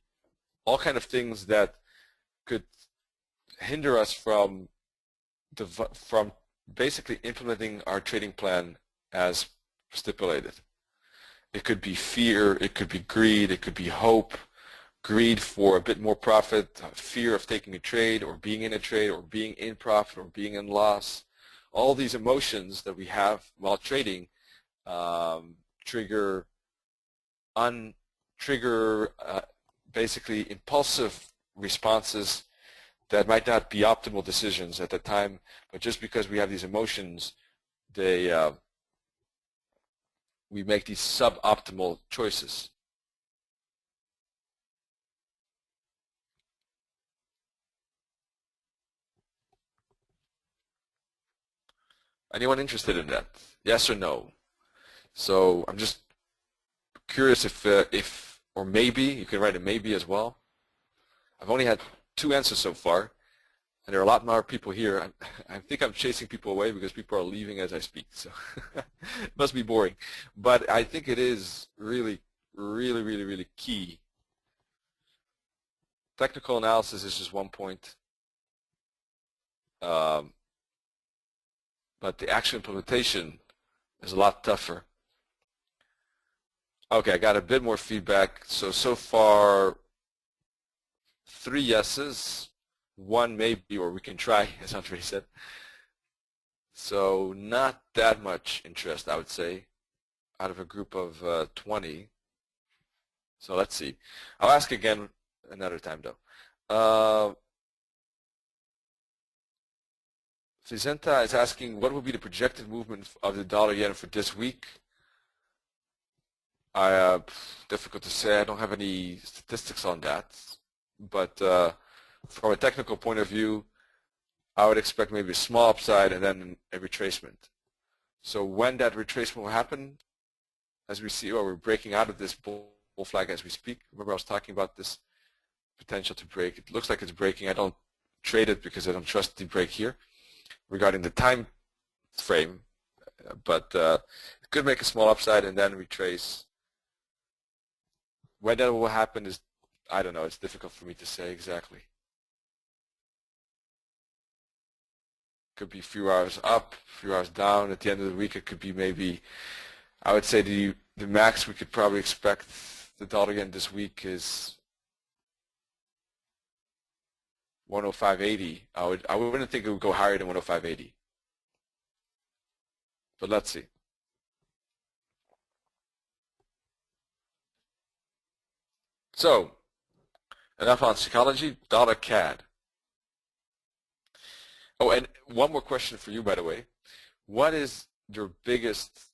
all kind of things that could hinder us from basically implementing our trading plan as stipulated. It could be fear, it could be greed, it could be hope, greed for a bit more profit, fear of taking a trade or being in a trade or being in profit or being in loss. All these emotions that we have while trading trigger basically impulsive responses that might not be optimal decisions at the time, but just because we have these emotions, we make these suboptimal choices. Anyone interested in that? Yes or no? So I'm just curious if or maybe, you can write a maybe as well. I've only had 2 answers so far, and there are a lot more people here. I think I'm chasing people away because people are leaving as I speak, so it must be boring. But I think it is really, really, really, really key. Technical analysis is just one point, but the actual implementation is a lot tougher. Okay, I got a bit more feedback. So far, 3 yeses, 1 maybe, or we can try, as Andre said. So not that much interest, I would say, out of a group of 20. So let's see. I'll ask again another time, though. Vicenta is asking, what will be the projected movement of the dollar-yen for this week? Difficult to say. I don't have any statistics on that. But from a technical point of view, I would expect maybe a small upside and then a retracement. So when that retracement will happen, as we see, we're breaking out of this bull flag as we speak. Remember I was talking about this potential to break. It looks like it's breaking. I don't trade it because I don't trust the break here regarding the time frame. But it could make a small upside and then retrace. When that will happen is, I don't know, it's difficult for me to say exactly. Could be a few hours up, a few hours down. At the end of the week, it could be maybe, I would say the max we could probably expect the dollar yen this week is 105.80. I wouldn't think it would go higher than 105.80. But let's see. So, enough on psychology, dollar CAD. Oh, and one more question for you, by the way. What is your biggest,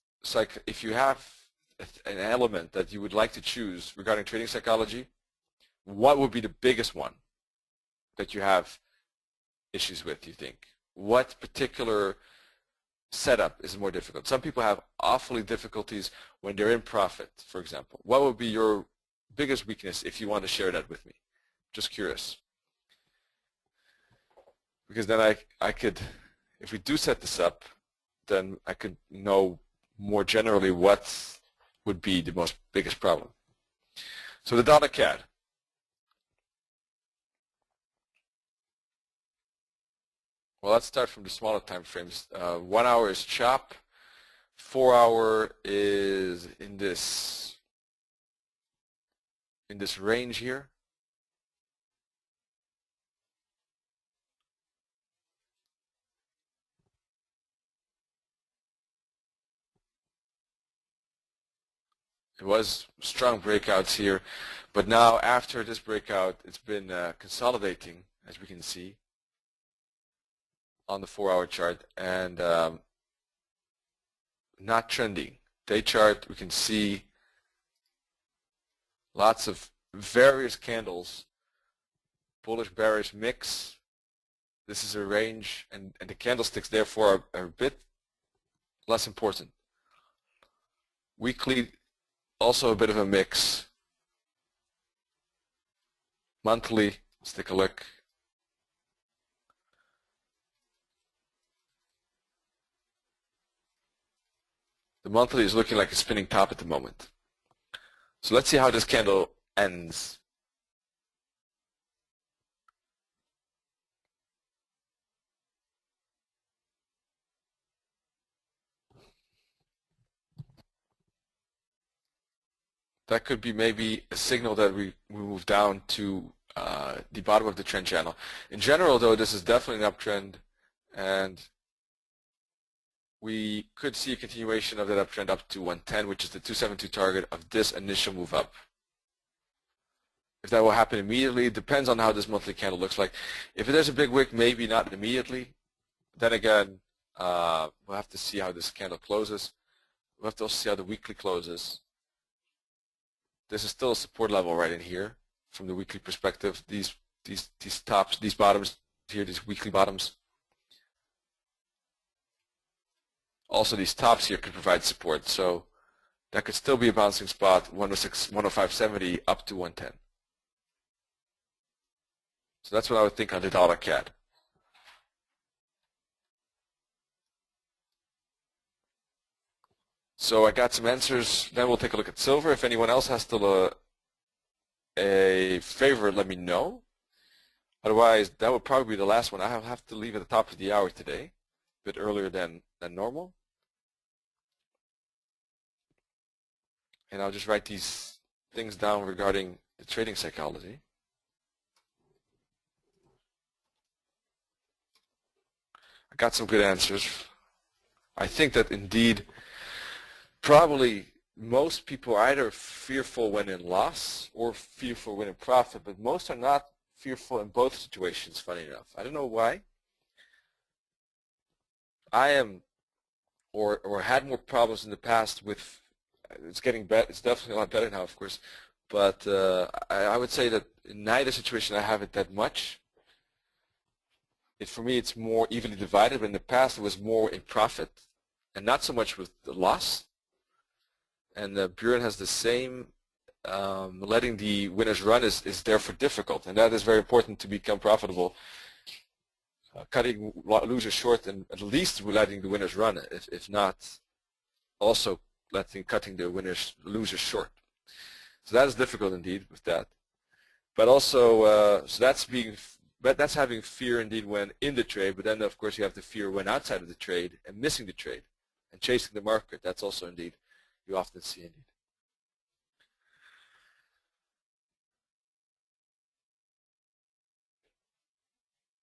if you have an element that you would like to choose regarding trading psychology, what would be the biggest one that you have issues with, you think? What particular setup is more difficult? Some people have awfully difficulties when they're in profit, for example. What would be your biggest weakness if you want to share that with me? Just curious. Because then I could, if we do set this up, then I could know more generally what would be the most biggest problem. So the dollar CAD. Well, let's start from the smaller time frames. 1 hour is chop. 4 hour is in this range here. It was strong breakouts here, but now after this breakout, it's been consolidating, as we can see on the 4 hour chart, and not trending. Day chart, we can see lots of various candles, bullish bearish mix. This is a range, and the candlesticks therefore are a bit less important. Weekly, also a bit of a mix. Monthly, let's take a look. The monthly is looking like a spinning top at the moment. So let's see how this candle ends. That could be maybe a signal that we move down to the bottom of the trend channel. In general, though, this is definitely an uptrend, and we could see a continuation of that uptrend up to 110, which is the 272 target of this initial move up. If that will happen immediately, it depends on how this monthly candle looks like. If there's a big wick, maybe not immediately. Then again, we'll have to see how this candle closes. We'll have to also see how the weekly closes. This is still a support level right in here from the weekly perspective. These tops, these bottoms here, these weekly bottoms. Also, these tops here could provide support. So that could still be a bouncing spot, 106, 105.70 up to 110. So that's what I would think on the dollar CAD. So I got some answers. Then we'll take a look at silver. If anyone else has still a favorite, let me know. Otherwise, that would probably be the last one. I'll have to leave at the top of the hour today, a bit earlier than normal. And I'll just write these things down regarding the trading psychology. I got some good answers. I think that indeed probably most people are either fearful when in loss or fearful when in profit, but most are not fearful in both situations, funny enough. I don't know why. I am or had more problems in the past with, it's getting better, it's definitely a lot better now, of course, but I would say that in neither situation I have it that much. For me, it's more evenly divided, but in the past it was more in profit and not so much with the loss. And Buren has the same, letting the winners run is therefore difficult, and that is very important to become profitable. Cutting losers short and at least letting the winners run, if not also cutting the losers short. So that is difficult indeed with that. But also, so that's having fear indeed when in the trade, but then of course you have the fear when outside of the trade and missing the trade and chasing the market. That's also indeed, you often see indeed.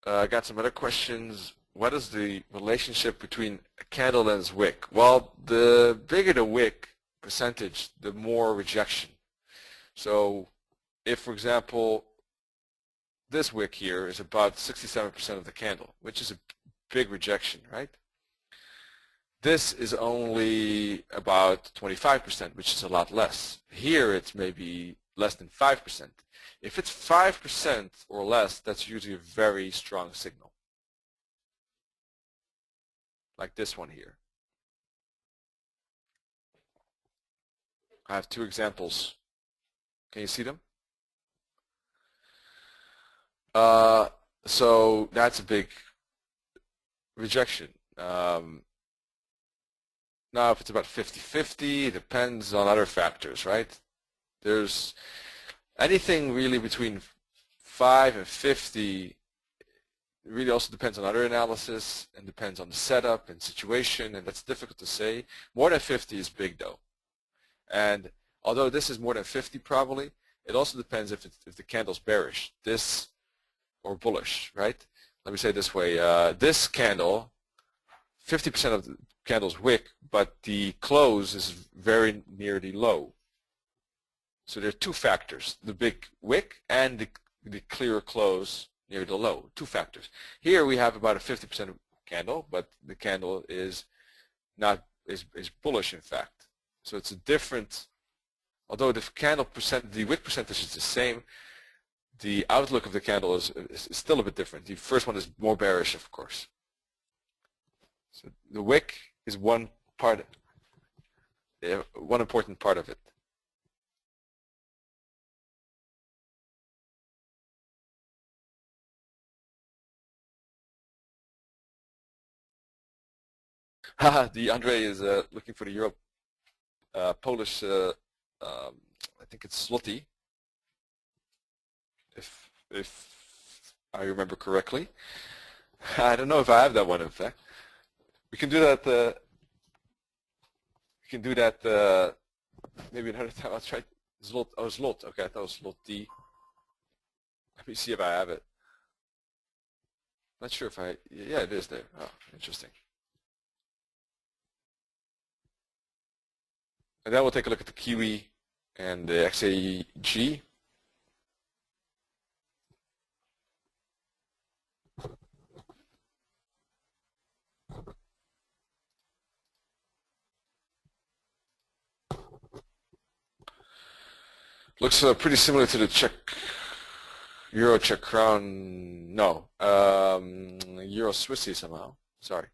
I got some other questions. What is the relationship between a candle and its wick? Well, the bigger the wick percentage, the more rejection. So if, for example, this wick here is about 67% of the candle, which is a big rejection, right? This is only about 25%, which is a lot less. Here it's maybe less than 5%. If it's 5% or less, that's usually a very strong signal. Like this one here. I have two examples Can you see them? So that's a big rejection. Now, if it's about 50-50, it depends on other factors, right? There's anything really between 5 and 50. It really also depends on other analysis and depends on the setup and situation, and that's difficult to say. More than 50 is big, though. And although this is more than 50 probably, it also depends if the candle's bearish, this or bullish, right? Let me say it this way. This candle, 50% of the candle's wick, but the close is very near the low. So there are two factors, the big wick and the clear close near the low, two factors. Here we have about a 50% candle, but the candle is not is bullish in fact. So it's a different, although the wick percentage is the same, the outlook of the candle is still a bit different. The first one is more bearish, of course. So the wick is one important part of it. The Andre is looking for the Euro Polish. I think it's zloty, if I remember correctly. I don't know if I have that one. In fact, we can do that. Maybe another time. I'll try zlot. Oh, zlot. Okay, I thought it was zloty. Let me see if I have it. Not sure if I. Yeah, it is there. Oh, interesting. And then we'll take a look at the Kiwi and the XAG. Looks pretty similar to the Euro Czech crown. No, Euro Swissy somehow. Sorry.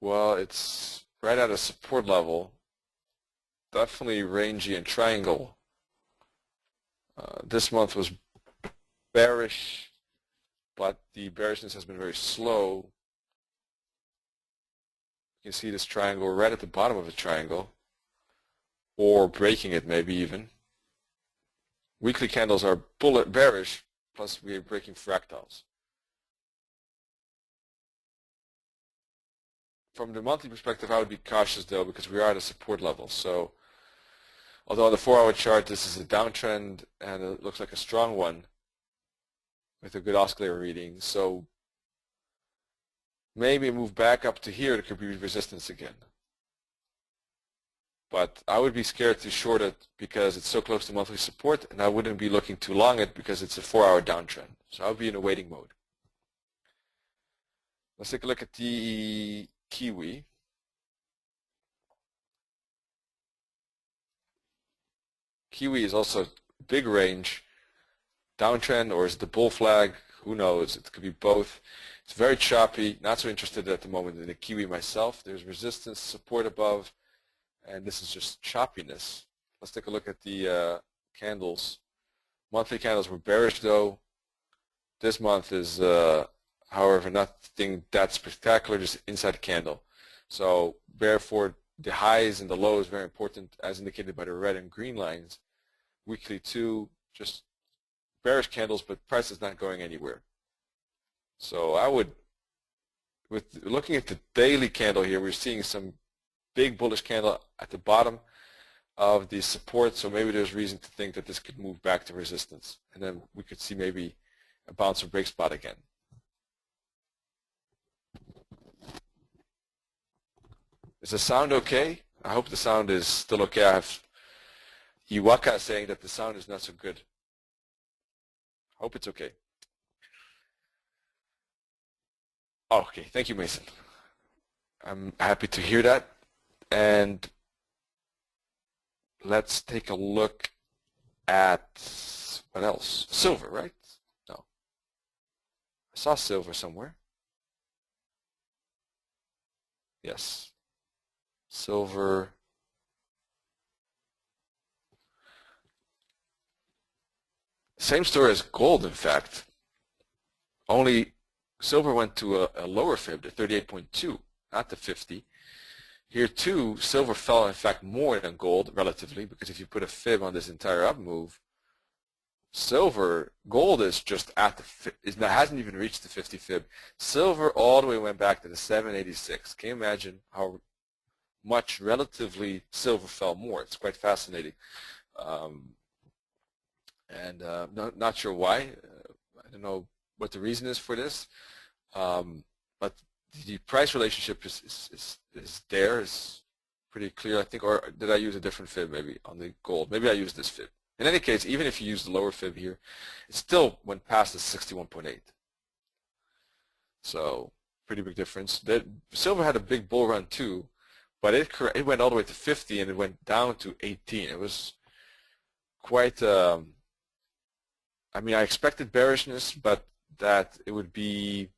Well, it's right at a support level. Definitely rangy and triangle. This month was bearish, but the bearishness has been very slow. You can see this triangle right at the bottom of the triangle, or breaking it maybe even. Weekly candles are bearish, plus we are breaking fractals. From the monthly perspective, I would be cautious though, because we are at a support level. So, although on the 4-hour chart this is a downtrend and it looks like a strong one with a good oscillator reading, so maybe move back up to here, it could be resistance again. But I would be scared to short it because it's so close to monthly support, and I wouldn't be looking to long it because it's a 4-hour downtrend. So I would be in a waiting mode. Let's take a look at the Kiwi. Kiwi is also big range, downtrend, or is it the bull flag? Who knows? It could be both. It's very choppy. Not so interested at the moment in the Kiwi myself. There's resistance, support above, and this is just choppiness. Let's take a look at the candles. Monthly candles were bearish though. This month is, however, nothing that spectacular, just inside candle. So therefore, the highs and the lows very important, as indicated by the red and green lines. Weekly too, just bearish candles, but price is not going anywhere. So I would, with looking at the daily candle here, we're seeing some big bullish candle at the bottom of the support, so maybe there's reason to think that this could move back to resistance, and then we could see maybe a bounce or break spot again. Is the sound okay? I hope the sound is still okay. I have Iwaka saying that the sound is not so good. Hope it's okay. Okay, thank you, Mason. I'm happy to hear that. And let's take a look at what else? Silver, right? No. I saw silver somewhere. Yes. Silver. Same story as gold, in fact. Only silver went to a lower fib, to 38.2, not the 50. Here too, silver fell, in fact, more than gold relatively, because if you put a fib on this entire up move, gold is just at the, it hasn't even reached the 50 fib. Silver all the way went back to the 786. Can you imagine how much relatively silver fell more? It's quite fascinating. Not sure why. I don't know what the reason is for this, but the price relationship is there. Is pretty clear, I think. Or did I use a different fib maybe on the gold? Maybe I used this fib. In any case, even if you use the lower fib here, it still went past the 61.8. So pretty big difference. Silver had a big bull run too, but it went all the way to 50 and it went down to 18. It was quite. I mean, I expected bearishness, but that it would be.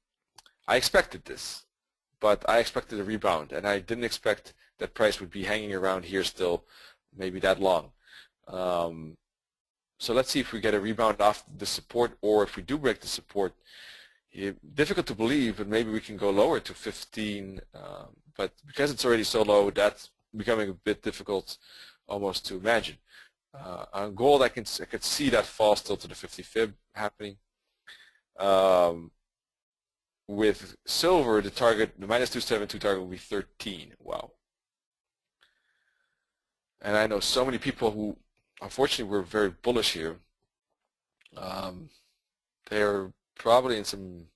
I expected this, but I expected a rebound, and I didn't expect that price would be hanging around here still, maybe that long. So let's see if we get a rebound off the support, or if we do break the support. Difficult to believe, but maybe we can go lower to 15. But because it's already so low, that's becoming a bit difficult almost to imagine. On gold, I could see that fall still to the 50 fib happening. With silver, the target, the minus 272 target will be 13. Wow. And I know so many people who, unfortunately, were very bullish here. They're probably in some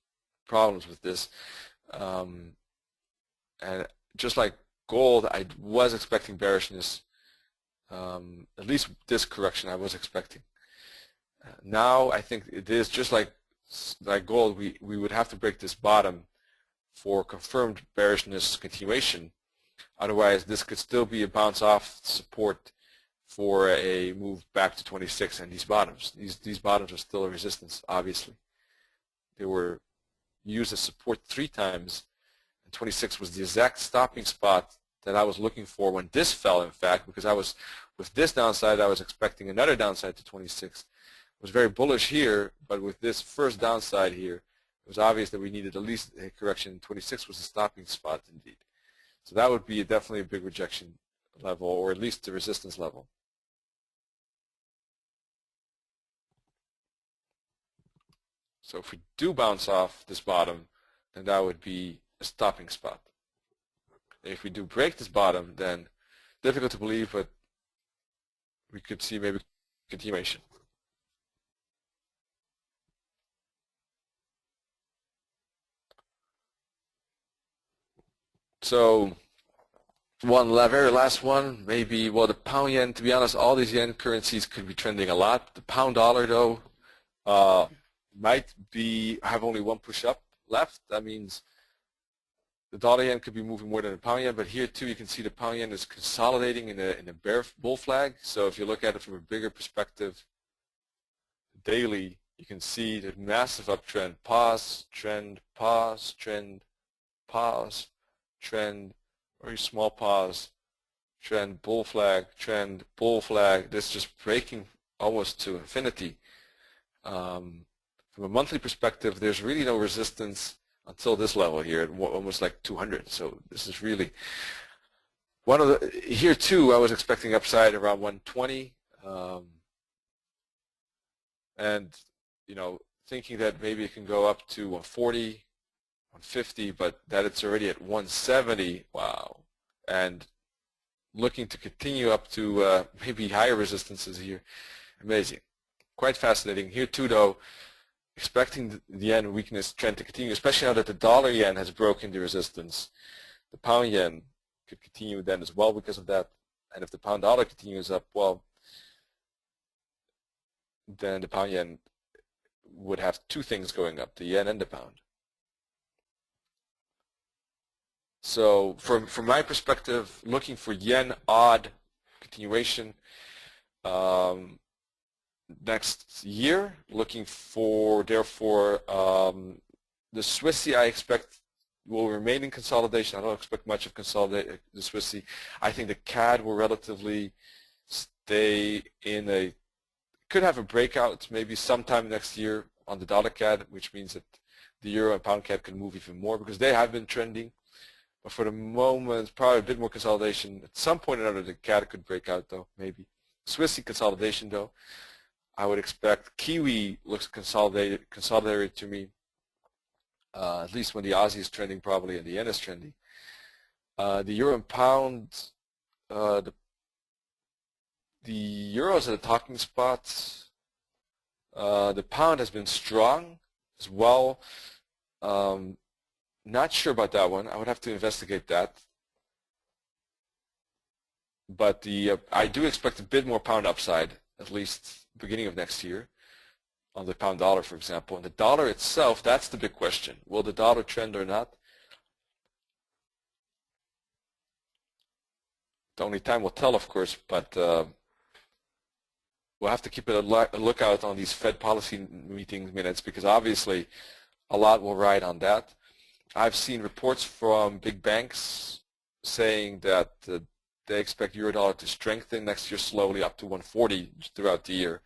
problems with this. And just like gold, I was expecting bearishness. At least this correction I was expecting. Now I think it is just like gold, we would have to break this bottom for confirmed bearishness continuation. Otherwise, this could still be a bounce off support for a move back to 26 and these bottoms. These bottoms are still a resistance, obviously. They were used as support 3 times, and 26 was the exact stopping spot that I was looking for when this fell, in fact, because I was, with this downside, I was expecting another downside to 26. It was very bullish here, but with this first downside here, it was obvious that we needed at least a correction. 26 was the stopping spot, indeed. So that would be definitely a big rejection level, or at least the resistance level. So if we do bounce off this bottom, then that would be a stopping spot. If we do break this bottom, then difficult to believe, but we could see maybe continuation. So very last one, maybe, well, the pound yen, to be honest, all these yen currencies could be trending a lot. The pound dollar, though, might have only one push up left. That means the dollar yen could be moving more than the pound yen, but here too you can see the pound yen is consolidating in a bull flag. So if you look at it from a bigger perspective, daily, you can see the massive uptrend, pause, trend, pause, trend, pause, trend, very small pause, trend, bull flag, trend, bull flag. This is just breaking almost to infinity. From a monthly perspective, there's really no resistance until this level here at almost like 200. So this is really one of the, here too I was expecting upside around 120, and you know, thinking that maybe it can go up to 140, 150, but that it's already at 170. Wow. And looking to continue up to maybe higher resistances here. Amazing. Quite fascinating. Here too though, expecting the yen weakness trend to continue, especially now that the dollar yen has broken the resistance. The pound yen could continue then as well because of that. And if the pound dollar continues up, well, then the pound yen would have 2 things going up, the yen and the pound. So from my perspective, looking for yen odd continuation next year, looking for, therefore, the Swissy I expect will remain in consolidation. I don't expect much of consolidation, the Swiss. I think the CAD will relatively stay in a, could have a breakout maybe sometime next year on the dollar CAD, which means that the euro and pound CAD can move even more because they have been trending. But for the moment, probably a bit more consolidation. At some point or another, the CAD could break out though, maybe. Swissy consolidation though. I would expect Kiwi looks consolidated to me, at least when the Aussie is trending probably and the yen is trending. The euro and pound, the euro is at a talking spot. The pound has been strong as well. Not sure about that one. I would have to investigate that. But I do expect a bit more pound upside, at least beginning of next year, on the pound dollar, for example. And the dollar itself, that's the big question. Will the dollar trend or not? The only time will tell, of course, but we'll have to keep a lookout on these Fed policy meeting minutes because obviously a lot will ride on that. I've seen reports from big banks saying that they expect euro dollar to strengthen next year slowly up to 140 throughout the year.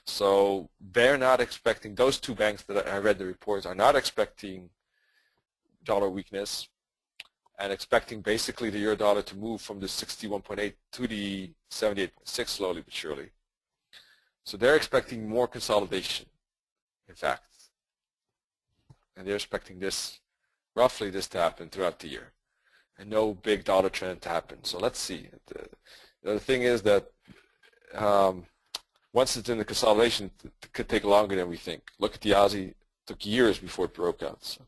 So they're not expecting, those two banks that I read the reports are not expecting dollar weakness and expecting basically the euro dollar to move from the 61.8 to the 78.6 slowly but surely. So they're expecting more consolidation, in fact. And they're expecting this, roughly this to happen throughout the year. And no big dollar trend to happen. So let's see. The thing is that once it's in the consolidation, it could take longer than we think. Look at the Aussie. It took years before it broke out. So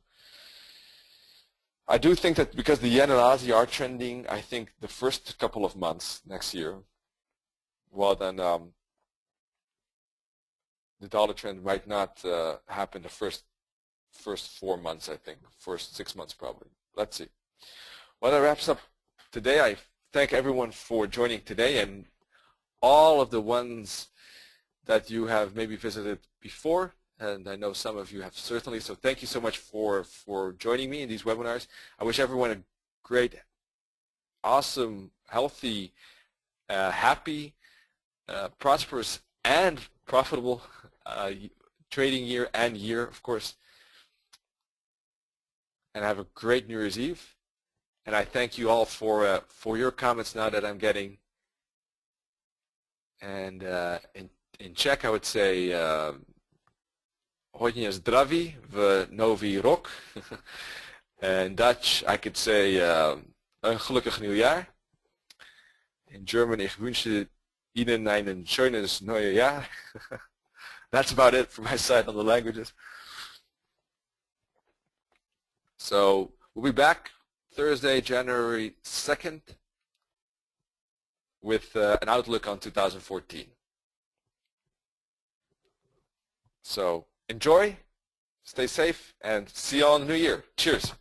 I do think that because the yen and Aussie are trending, I think the first couple of months next year, well then the dollar trend might not happen the first 4 months, I think. First 6 months probably. Let's see. Well, that wraps up today. I thank everyone for joining today and all of the ones that you have maybe visited before, and I know some of you have certainly, so thank you so much for joining me in these webinars. I wish everyone a great, awesome, healthy, happy, prosperous, and profitable trading year and year, of course, and have a great New Year's Eve. And I thank you all for your comments now that I'm getting. And in Czech, I would say hodně zdraví v nový rok. In Dutch, I could say een gelukkig nieuwjaar. In German, ich wünsche Ihnen einen schönes neues Jahr. That's about it from my side on the languages. So we'll be back Thursday, January 2nd with an outlook on 2014. So enjoy, stay safe, and see you all in the new year. Cheers.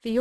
The